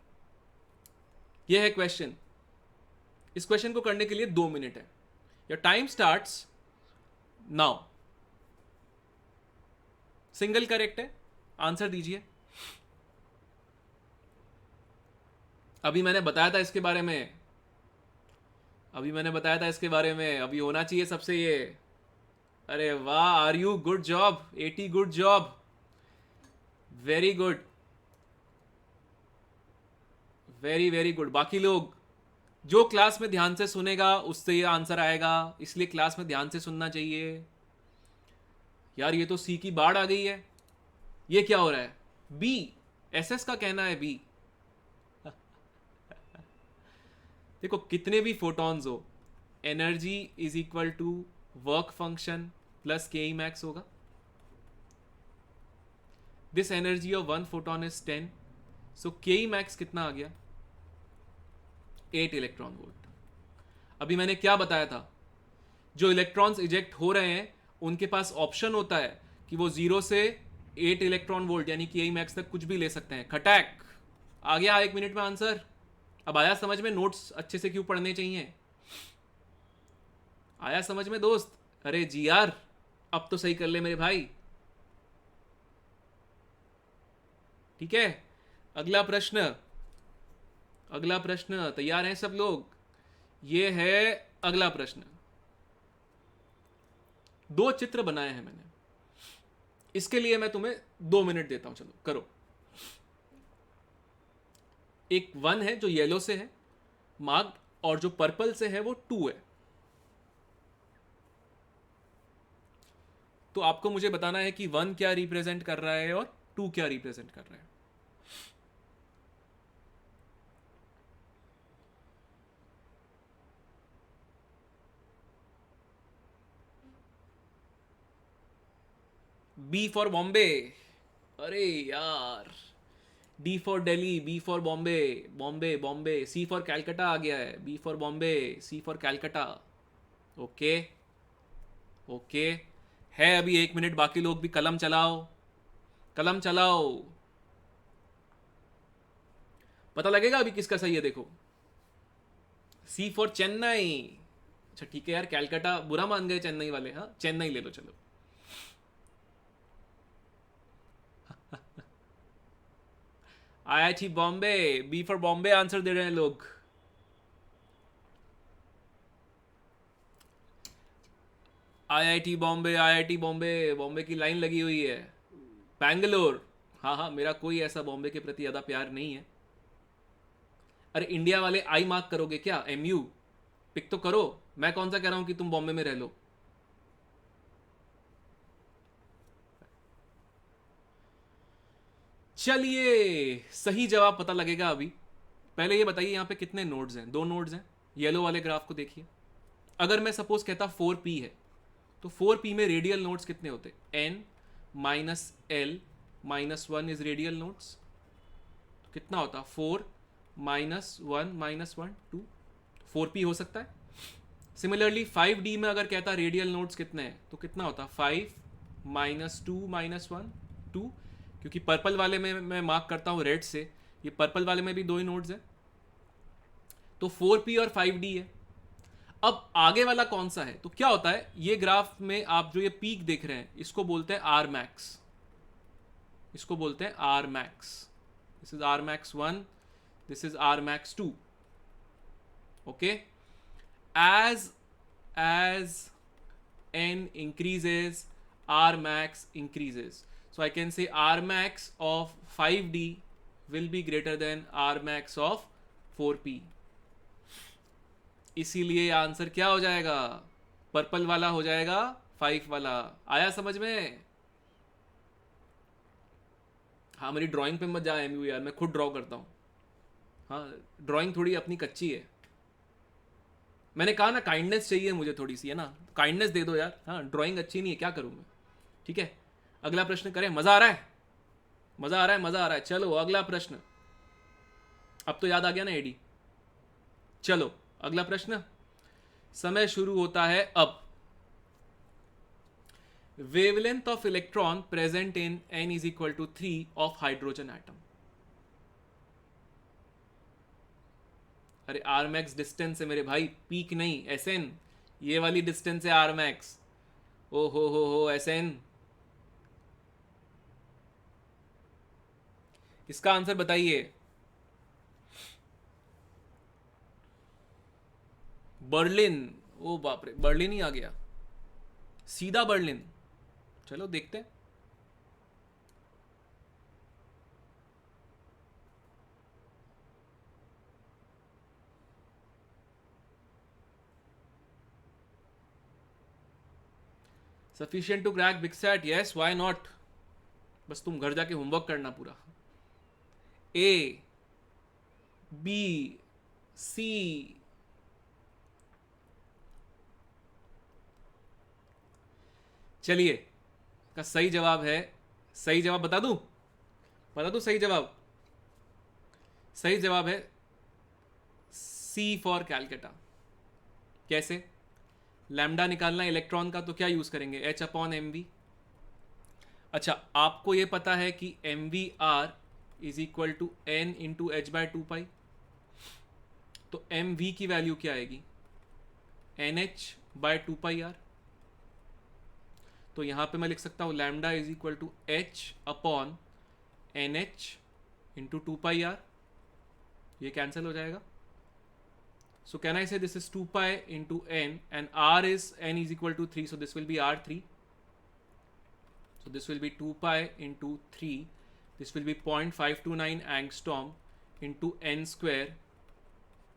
यह है क्वेश्चन, इस क्वेश्चन को करने के लिए 2 मिनट है। Your time starts now. Single correct है, आंसर दीजिए। अभी मैंने बताया था इसके बारे में, अभी मैंने बताया था इसके बारे में, अभी होना चाहिए सबसे ये। अरे वाह, are you, good job 80, good job, very good, very very good. बाकी लोग, जो क्लास में ध्यान से सुनेगा उससे ये आंसर आएगा, इसलिए क्लास में ध्यान से सुनना चाहिए। यार ये तो सी की बाढ़ आ गई है, ये क्या हो रहा है? बी, SS का कहना है बी। देखो कितने भी फोटॉन्स हो, energy is equal to work function plus K E max होगा। This energy of 1 photon is 10, so K E max कितना आ गया? 8 इलेक्ट्रॉन वोल्ट। अभी मैंने क्या बताया था, जो इलेक्ट्रॉन्स इजेक्ट हो रहे हैं उनके पास ऑप्शन होता है कि वो 0 से 8 इलेक्ट्रॉन वोल्ट यानी कि ए मैक्स तक कुछ भी ले सकते हैं। खटैक आ गया 1 मिनट में आंसर। अब आया समझ में नोट्स अच्छे से क्यों पढ़ने चाहिए? आया समझ में दोस्त? अरे जी यार, अब तो सही कर ले मेरे भाई। ठीक है, अगला प्रश्न, अगला प्रश्न, तैयार हैं सब लोग? ये है अगला प्रश्न। 2 चित्र बनाए हैं मैंने, इसके लिए मैं तुम्हें 2 मिनट देता हूं, चलो करो। एक 1 है जो येलो से है मार्क्ड, और जो पर्पल से है वो 2 है। तो आपको मुझे बताना है कि 1 क्या रिप्रेजेंट कर रहा है और 2 क्या रिप्रेजेंट कर रहा है। बी फॉर बॉम्बे, अरे यार, D for Delhi, B for Bombay, Bombay Bombay, C for Calcutta आ गया है, B for Bombay, C for Calcutta. Okay okay, है अभी 1 मिनट बाकी, लोग भी कलम चलाओ, कलम चलाओ, पता लगेगा अभी किसका सही है। देखो, सी फॉर चेन्नई। अच्छा ठीक है यार, कैलकाटा बुरा मान गए चेन्नई वाले, हाँ चेन्नई ले लो चलो। IIT Bombay, B for Bombay answer दे रहे हैं लोग। IIT बॉम्बे, IIT बॉम्बे, बॉम्बे की लाइन लगी हुई है। बैंगलोर। हाँ हाँ, मेरा कोई ऐसा बॉम्बे के प्रति ज़्यादा प्यार नहीं है। अरे इंडिया वाले आई मार्क करोगे क्या? MU पिक तो करो। मैं कौन सा कह रहा हूं कि तुम बॉम्बे में रह लो। चलिए, सही जवाब पता लगेगा अभी। पहले ये बताइए यहाँ पे कितने नोड्स हैं? 2 नोड्स हैं। येलो वाले ग्राफ को देखिए। अगर मैं सपोज कहता 4p है, तो 4p में रेडियल नोड्स कितने होते? n-l-1 is radial nodes. तो कितना होता? 4-1-1 2। 4p हो सकता है। सिमिलरली 5d में अगर कहता रेडियल नोड्स कितने हैं, तो कितना होता? 5-2-1 2। क्योंकि पर्पल वाले में मैं मार्क करता हूँ रेड से, ये पर्पल वाले में भी 2 ही नोड्स हैं, तो 4p और 5d है। अब आगे वाला कौन सा है? तो क्या होता है, ये ग्राफ में आप जो ये पीक देख रहे हैं, इसको बोलते हैं आर मैक्स। इसको बोलते हैं R max. This is R max 1, this is R max 2। Okay, as n increases, R max increases. So I can say R max of 5d will be greater than R max of 4p. इसीलिए answer क्या हो जाएगा? Purple वाला हो जाएगा 5 वाला। आया समझ में? हाँ, मेरी ड्राइंग पे मत जा MU यार, मैं खुद ड्रॉ करता हूँ। हाँ, ड्राइंग थोड़ी अपनी कच्ची है। मैंने कहा ना, काइंडनेस चाहिए मुझे थोड़ी सी, है ना? काइंडनेस दे दो यार। हाँ, ड्राइंग अच्छी नहीं है, क्या करूँ मैं? ठीक है, अगला प्रश्न करें। मज़ा आ रहा है? मज़ा आ रहा है? मज़ा आ रहा है। चलो अगला प्रश्न। अब तो याद आ गया ना एडी। चलो अगला प्रश्न। समय शुरू होता है अब। Wavelength of electron present in n = 3 of hydrogen atom. अरे आर मैक्स डिस्टेंस है मेरे भाई, पीक नहीं, SN। ये वाली डिस्टेंस है आर मैक्स। ओ हो SN। इसका आंसर बताइए। बर्लिन। ओ बाप रे, बर्लिन ही आ गया, सीधा बर्लिन। चलो देखते हैं। Sufficient to crack big sat? Yes, why not. बस तुम घर जाके होमवर्क करना पूरा। A-B-C। चलिए, का सही जवाब है, सही जवाब बता दूं? बता दूं सही जवाब? सही जवाब है C फॉर कैलकाटा। कैसे? लैम्डा निकालना इलेक्ट्रॉन का, तो क्या यूज करेंगे? H/mv। अच्छा, आपको ये पता है कि MVR = n/h/2π। तो MV की वैल्यू क्या आएगी? NH/2πr। तो यहां पे मैं लिख सकता हूं लैम्डा H/NH/2πr। ये कैंसिल हो जाएगा। So can I say this is 2π into n, and r is n = 3, so this will be r3. So this will be 2π into 3. This will be 0.529 angstrom into n square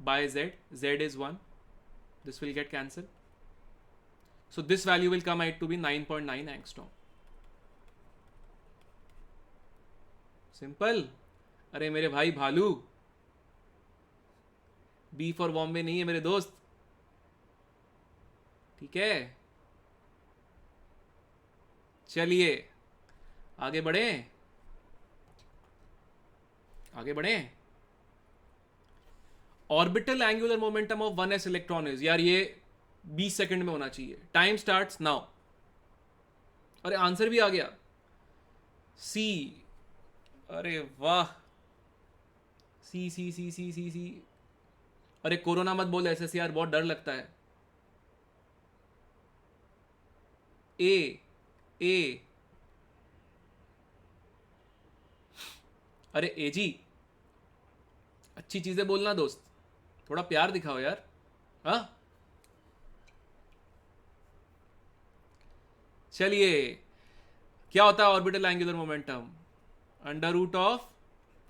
by z. Z is 1. This will get cancelled. So this value will come out to be 9.9 angstrom. Simple. अरे मेरे भाई भालू, B for Bombay नहीं है मेरे दोस्त, ठीक है? चलिए आगे बढ़े, आगे बढ़े। Orbital angular momentum of 1s electron is, यार ये 20 सेकंड में होना चाहिए। Time starts now. अरे आंसर भी आ गया, सी। अरे वाह, सी सी सी सी सी सी। अरे कोरोना मत बोल ऐसे यार, बहुत डर लगता है। ए ए अरे ए जी, अच्छी चीजें बोलना दोस्त, थोड़ा प्यार दिखाओ यार। हाँ, चलिए क्या होता है orbital angular momentum? Under root of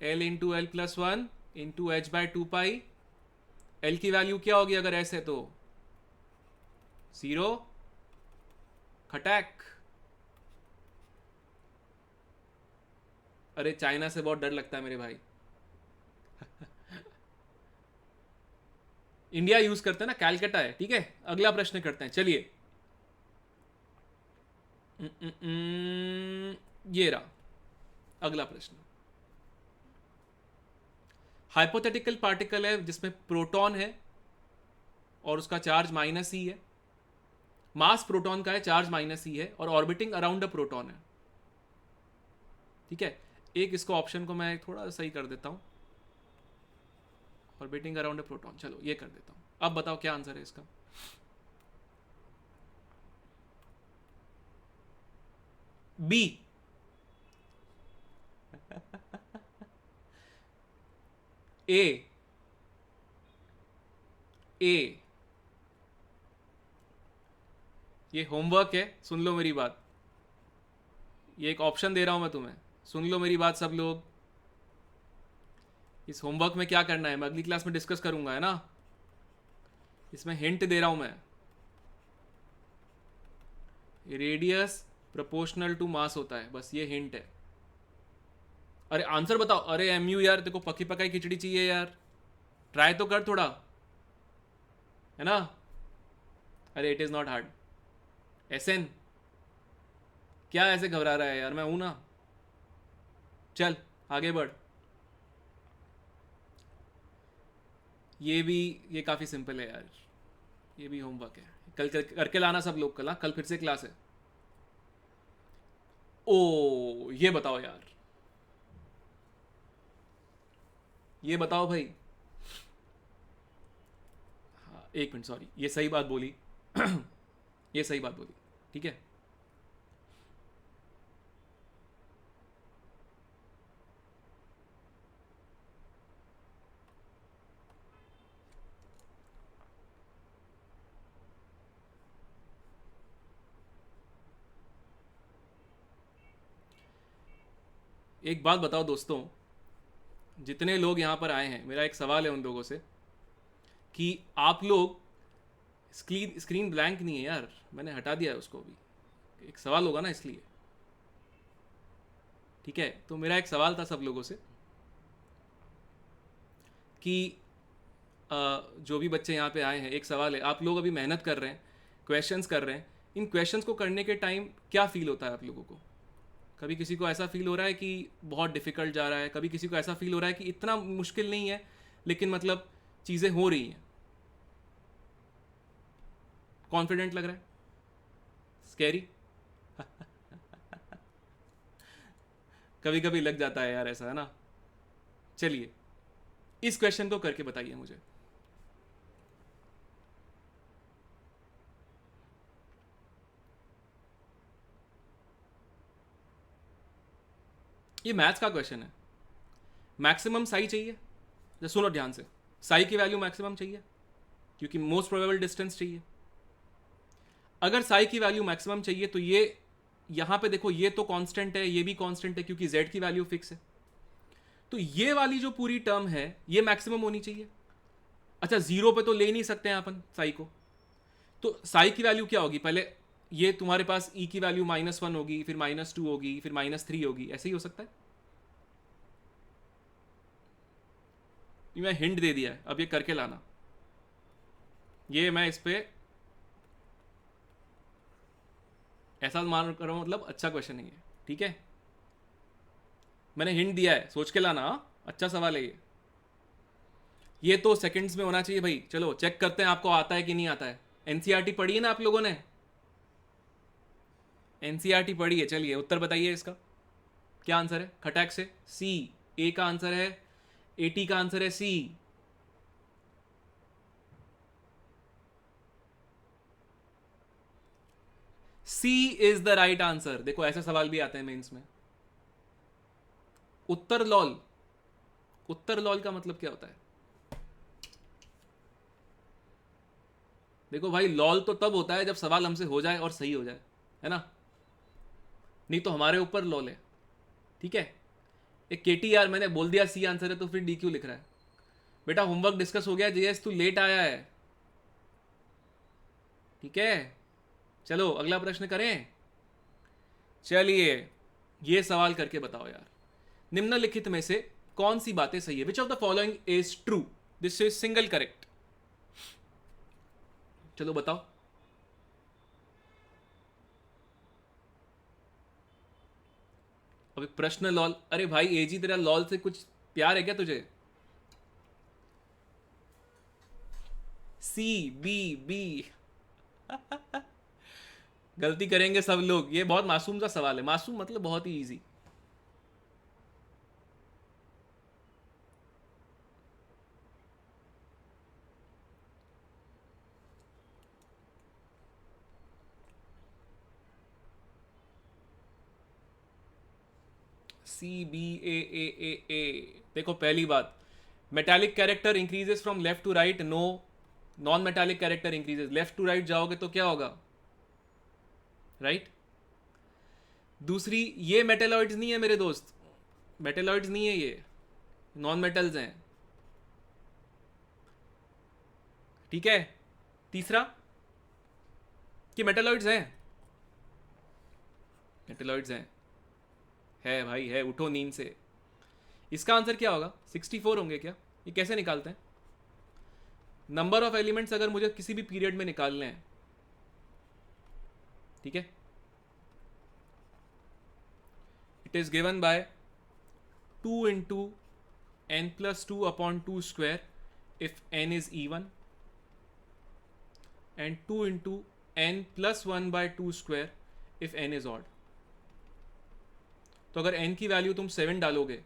l into l plus one into h by two pi. L की वैल्यू क्या होगी अगर ऐसे तो? जीरो। खटैक। अरे चाइना से बहुत डर लगता है मेरे भाई। इंडिया यूज करते हैं ना, कैलकाटा है। ठीक है, अगला प्रश्न करते हैं, चलिए। ये रहा अगला प्रश्न। हाइपोथेटिकल पार्टिकल है जिसमें प्रोटॉन है और उसका चार्ज माइनस ही है। मास प्रोटॉन का है, चार्ज माइनस ही है, और ऑर्बिटिंग अराउंड अ प्रोटॉन है। ठीक है, एक इसको ऑप्शन को मैं थोड़ा सही कर देता हूं। ऑर्बिटिंग अराउंड अ प्रोटॉन, चलो ये कर देता हूं। अब बताओ क्या आंसर है इसका? बी। ए। ए। ये होमवर्क है, सुन लो मेरी बात। ये एक ऑप्शन दे रहा हूं मैं तुम्हें, सुन लो मेरी बात सब लोग। इस होमवर्क में क्या करना है मैं अगली क्लास में डिस्कस करूंगा, है ना। इसमें हिंट दे रहा हूं मैं। रेडियस प्रोपोर्शनल टू मास होता है, बस ये हिंट है। अरे आंसर बताओ। अरे एमयू यार, तेको पकी पकाई खिचड़ी चाहिए यार, ट्राई तो कर थोड़ा, है ना। अरे it is not hard. S N, क्या ऐसे घबरा रहा है यार, मैं हूं ना। चल आगे बढ़। ये भी, ये काफ़ी सिंपल है यार, ये भी होमवर्क है। कल करके लाना सब लोग, कल। हाँ, कल फिर से क्लास है। ओ ये बताओ यार, ये बताओ भाई। हाँ, एक मिनट, सॉरी, ये सही बात बोली। ये सही बात बोली, ठीक है। एक बात बताओ दोस्तों, जितने लोग यहाँ पर आए हैं, मेरा एक सवाल है उन लोगों से कि आप लोग, स्क्रीन स्क्रीन ब्लैंक नहीं है यार, मैंने हटा दिया है उसको भी। एक सवाल होगा ना इसलिए, ठीक है। तो मेरा एक सवाल था सब लोगों से कि जो भी बच्चे यहाँ पे आए हैं, एक सवाल है। आप लोग अभी मेहनत कर रहे हैं, क्वेश्चंस कर रहे हैं, इन क्वेश्चंस को करने के टाइम क्या फील होता है आप लोगों को? कभी किसी को ऐसा फील हो रहा है कि बहुत डिफिकल्ट जा रहा है, कभी किसी को ऐसा फील हो रहा है कि इतना मुश्किल नहीं है लेकिन मतलब चीज़ें हो रही हैं, कॉन्फिडेंट लग रहा है, स्कैरी? कभी कभी लग जाता है यार ऐसा, है ना। चलिए इस क्वेश्चन को करके बताइए मुझे। ये मैथ्स का क्वेश्चन है। मैक्सिमम साई चाहिए, जरा सुनो ध्यान से। साई की वैल्यू मैक्सिमम चाहिए क्योंकि मोस्ट प्रोबेबल डिस्टेंस चाहिए। अगर साई की वैल्यू मैक्सिमम चाहिए तो ये, यहां पे देखो, ये तो कांस्टेंट है, ये भी कांस्टेंट है क्योंकि जेड की वैल्यू फिक्स है। तो ये वाली जो पूरी टर्म है ये मैक्सिमम होनी चाहिए। अच्छा, जीरो पे तो ले नहीं सकते हैं अपन साई को, तो साई की वैल्यू क्या होगी पहले? ये तुम्हारे पास ई की वैल्यू -1 होगी, फिर -2 होगी, फिर -3 होगी, ऐसे ही हो सकता है। ये मैं हिंट दे दिया है, अब ये करके लाना। ये मैं इस पे ऐसा मान करो, मतलब अच्छा क्वेश्चन नहीं है, ठीक है। मैंने हिंट दिया है, सोच के लाना। हाँ? अच्छा सवाल है ये तो सेकंड्स में होना चाहिए भाई। चलो चेक करते हैं आपको आता है कि नहीं आता है। एनसीईआरटी पढ़ी है ना आप लोगों ने? एनसीईआरटी पढ़ी है, चलिए उत्तर बताइए इसका। क्या आंसर है खटैक से? सी। ए का आंसर है, 80 का आंसर है सी। सी इज द राइट आंसर। देखो ऐसे सवाल भी आते हैं मेंस में। उत्तर लॉल, उत्तर लॉल का मतलब क्या होता है? देखो भाई, लॉल तो तब होता है जब सवाल हमसे हो जाए और सही हो जाए, है ना। नहीं तो हमारे ऊपर लॉल है, ठीक है। एक केटी यार मैंने बोल दिया सी आंसर है तो फिर डी क्यों लिख रहा है? बेटा होमवर्क डिस्कस हो गया, जेएस तू लेट आया है, ठीक है। चलो अगला प्रश्न करें। चलिए ये सवाल करके बताओ यार, निम्नलिखित में से कौन सी बातें सही है? Which of the following is true? This is single correct. चलो बताओ। अभी प्रश्न लॉल, अरे भाई एजी तेरा लॉल से कुछ प्यार है क्या तुझे? सी बी बी गलती करेंगे सब लोग, ये बहुत मासूम सा सवाल है, मासूम मतलब बहुत ही इजी। सी बी ए। देखो पहली बात, metallic character increases from left to right, no. Non metallic character increases, left to right जाओगे तो क्या होगा? राइट। दूसरी, ये मेटेलॉइड्स नहीं है मेरे दोस्त, मेटेलॉइड्स नहीं है ये, नॉन मेटल्स हैं, ठीक है। तीसरा कि मेटेलॉइड्स हैं, मेटेलॉइड्स हैं, है भाई है, उठो नींद से। इसका आंसर क्या होगा? 64 होंगे क्या? ये कैसे निकालते हैं? नंबर ऑफ एलिमेंट्स अगर मुझे किसी भी पीरियड में निकालने हैं, ठीक है, it is given by 2 into n plus 2 upon 2 square if n is even, and 2 into n plus 1 by 2 square if n is odd. तो अगर n की वैल्यू तुम 7 डालोगे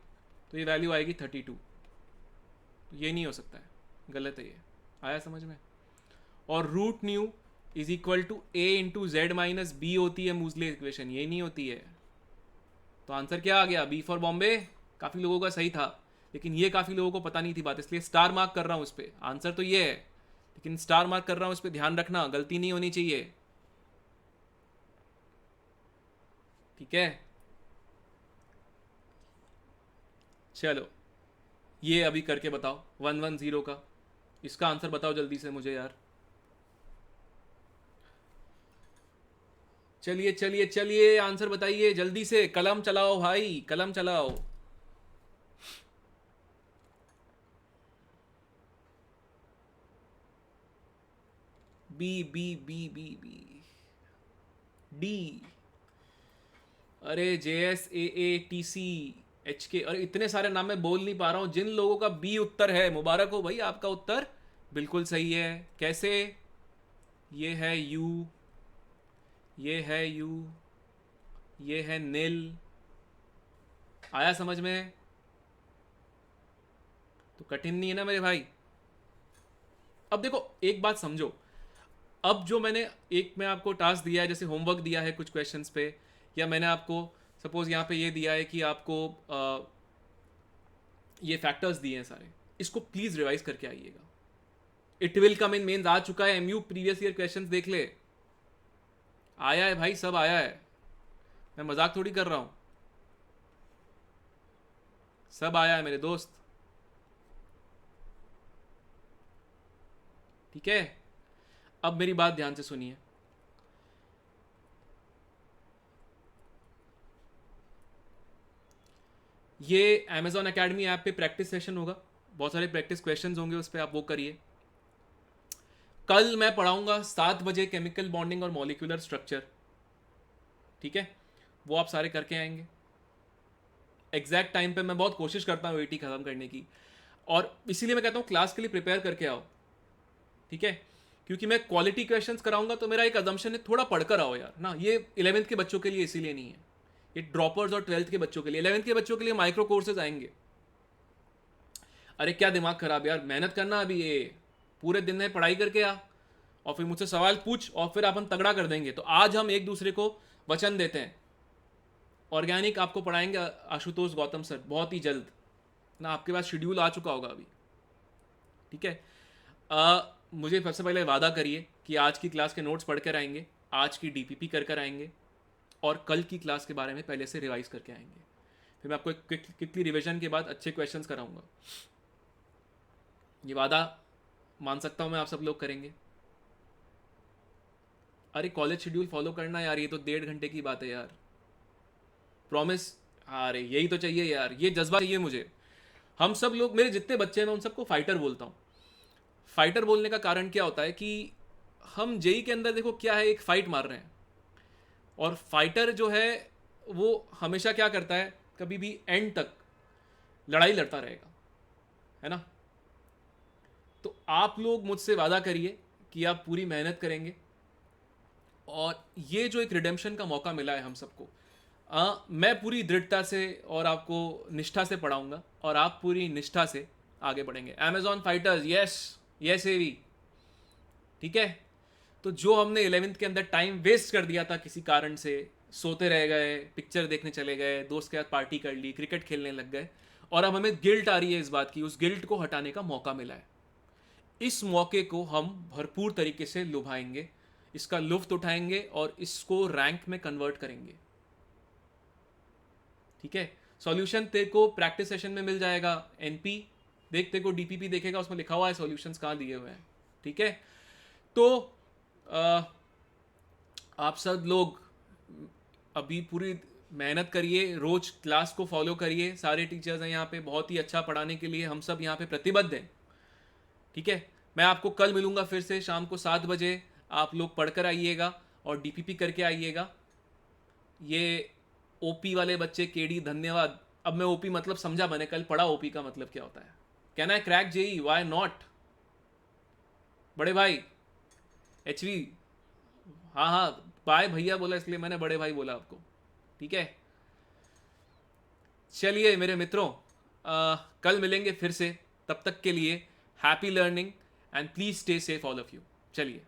तो ये वैल्यू आएगी 32। तो ये नहीं हो सकता है, गलत है ये। आया समझ में? और root nu is equal to a into z minus b होती है मूजले इक्वेशन, ये नहीं होती है। तो आंसर क्या आ गया? B for Bombay. काफ़ी लोगों का सही था, लेकिन ये काफ़ी लोगों को पता नहीं थी बात, इसलिए स्टार मार्क कर रहा हूँ उस पर। आंसर तो ये है, लेकिन स्टार मार्क कर रहा हूँ, उस पर ध्यान रखना, गलती नहीं होनी चाहिए, ठीक है। चलो ये अभी करके बताओ 110 का, इसका आंसर बताओ जल्दी से मुझे यार। चलिए चलिए चलिए आंसर बताइए जल्दी से, कलम चलाओ भाई, कलम चलाओ। B B B B B D. अरे J S A T C H K, अरे इतने सारे नाम मैं बोल नहीं पा रहा हूँ। जिन लोगों का बी उत्तर है, मुबारक हो भाई, आपका उत्तर बिल्कुल सही है। कैसे? ये है यू, ये है यू, ये है नील। आया समझ में? तो कठिन नहीं है ना मेरे भाई। अब देखो एक बात समझो, अब जो मैंने एक में आपको टास्क दिया है, जैसे होमवर्क दिया है कुछ क्वेश्चंस पे, या मैंने आपको सपोज यहाँ पे ये दिया है कि आपको ये फैक्टर्स दिए हैं सारे, इसको प्लीज रिवाइज करके आइएगा। It will come in mains आ चुका है, एमयू प्रीवियस ईयर क्वेश्चंस देख ले, आया है भाई, सब आया है, मैं मजाक थोड़ी कर रहा हूँ, सब आया है मेरे दोस्त, ठीक है। अब मेरी बात ध्यान से सुनिए, ये Amazon Academy ऐप पे प्रैक्टिस सेशन होगा, बहुत सारे प्रैक्टिस क्वेश्चंस होंगे उस पर, आप वो करिए। कल मैं पढ़ाऊंगा 7 बजे केमिकल बॉन्डिंग और मॉलिक्यूलर स्ट्रक्चर, ठीक है, वो आप सारे करके आएंगे एग्जैक्ट टाइम पे। मैं बहुत कोशिश करता हूँ एटी खत्म करने की, और इसीलिए मैं कहता हूँ क्लास के लिए प्रिपेयर करके आओ, ठीक है, क्योंकि मैं क्वालिटी क्वेश्चंस कराऊंगा तो मेरा एक अजम्पशन है थोड़ा पढ़कर आओ यार ना। ये 11th के बच्चों के लिए इसीलिए नहीं है, ये ड्रॉपर्स और 12th के बच्चों के लिए। 11th के बच्चों के लिए माइक्रो कोर्सेज आएंगे। अरे क्या दिमाग खराब यार, मेहनत करना, अभी ये पूरे दिन में पढ़ाई करके आ और फिर मुझसे सवाल पूछ और फिर अपन तगड़ा कर देंगे। तो आज हम एक दूसरे को वचन देते हैं, ऑर्गेनिक आपको पढ़ाएंगे आशुतोष गौतम सर बहुत ही जल्द ना, आपके पास शेड्यूल आ चुका होगा अभी, ठीक है। मुझे सबसे पहले वादा करिए कि आज की क्लास के नोट्स पढ़ कर आएंगे, आज की डीपीपी कर कर आएंगे, और कल की क्लास के बारे में पहले से रिवाइज करके आएंगे। फिर मैं आपको एक क्विकली रिविजन के बाद अच्छे क्वेश्चंस कराऊंगा। ये वादा मान सकता हूँ मैं, आप सब लोग करेंगे। अरे कॉलेज शेड्यूल फॉलो करना यार, ये तो 1.5 घंटे की बात है यार, प्रॉमिस। अरे यही तो चाहिए यार, ये जज्बा चाहिए मुझे। हम सब लोग, मेरे जितने बच्चे हैं मैं उन सबको फाइटर बोलता हूँ। फाइटर बोलने का कारण क्या होता है कि हम जेई के अंदर देखो क्या है, एक फाइट मार रहे हैं। और फाइटर जो है वो हमेशा क्या करता है, कभी भी एंड तक लड़ाई लड़ता रहेगा, है ना। तो आप लोग मुझसे वादा करिए कि आप पूरी मेहनत करेंगे, और ये जो एक रिडेम्पशन का मौका मिला है हम सबको, मैं पूरी दृढ़ता से और आपको निष्ठा से पढ़ाऊंगा, और आप पूरी निष्ठा से आगे बढ़ेंगे। अमेजॉन फाइटर्स, यस यस एवी, ठीक है। तो जो हमने 11th के अंदर टाइम वेस्ट कर दिया था किसी कारण से, सोते रह गए, पिक्चर देखने चले गए, दोस्त के साथ पार्टी कर ली, क्रिकेट खेलने लग गए, और अब हमें गिल्ट आ रही है इस बात की, उस गिल्ट को हटाने का मौका मिला है। इस मौके को हम भरपूर तरीके से लुभाएंगे, इसका लुफ्त उठाएंगे और इसको रैंक में कन्वर्ट करेंगे, ठीक है। सॉल्यूशन तेरे को प्रैक्टिस सेशन में मिल जाएगा। एनपी देख, तेरे को डीपीपी देखेगा, उसमें लिखा हुआ है सॉल्यूशंस कहाँ दिए हुए हैं, ठीक है। तो आप सब लोग अभी पूरी मेहनत करिए, रोज क्लास को फॉलो करिए। सारे टीचर्स हैं यहाँ पे बहुत ही अच्छा पढ़ाने के लिए, हम सब यहाँ पे प्रतिबद्ध हैं, ठीक है। मैं आपको कल मिलूंगा फिर से शाम को 7 बजे। आप लोग पढ़कर आइएगा और डीपीपी करके आइएगा। ये ओपी वाले बच्चे, केडी धन्यवाद। अब मैं ओपी मतलब समझा, मैंने कल पढ़ा ओपी का मतलब क्या होता है। Can I crack JEE, why not बड़े भाई। एचवी, हाँ हाँ, बाय भैया बोला इसलिए मैंने बड़े भाई बोला आपको, ठीक है। चलिए मेरे मित्रों, कल मिलेंगे फिर से, तब तक के लिए happy learning and please stay safe all of you. चलिए।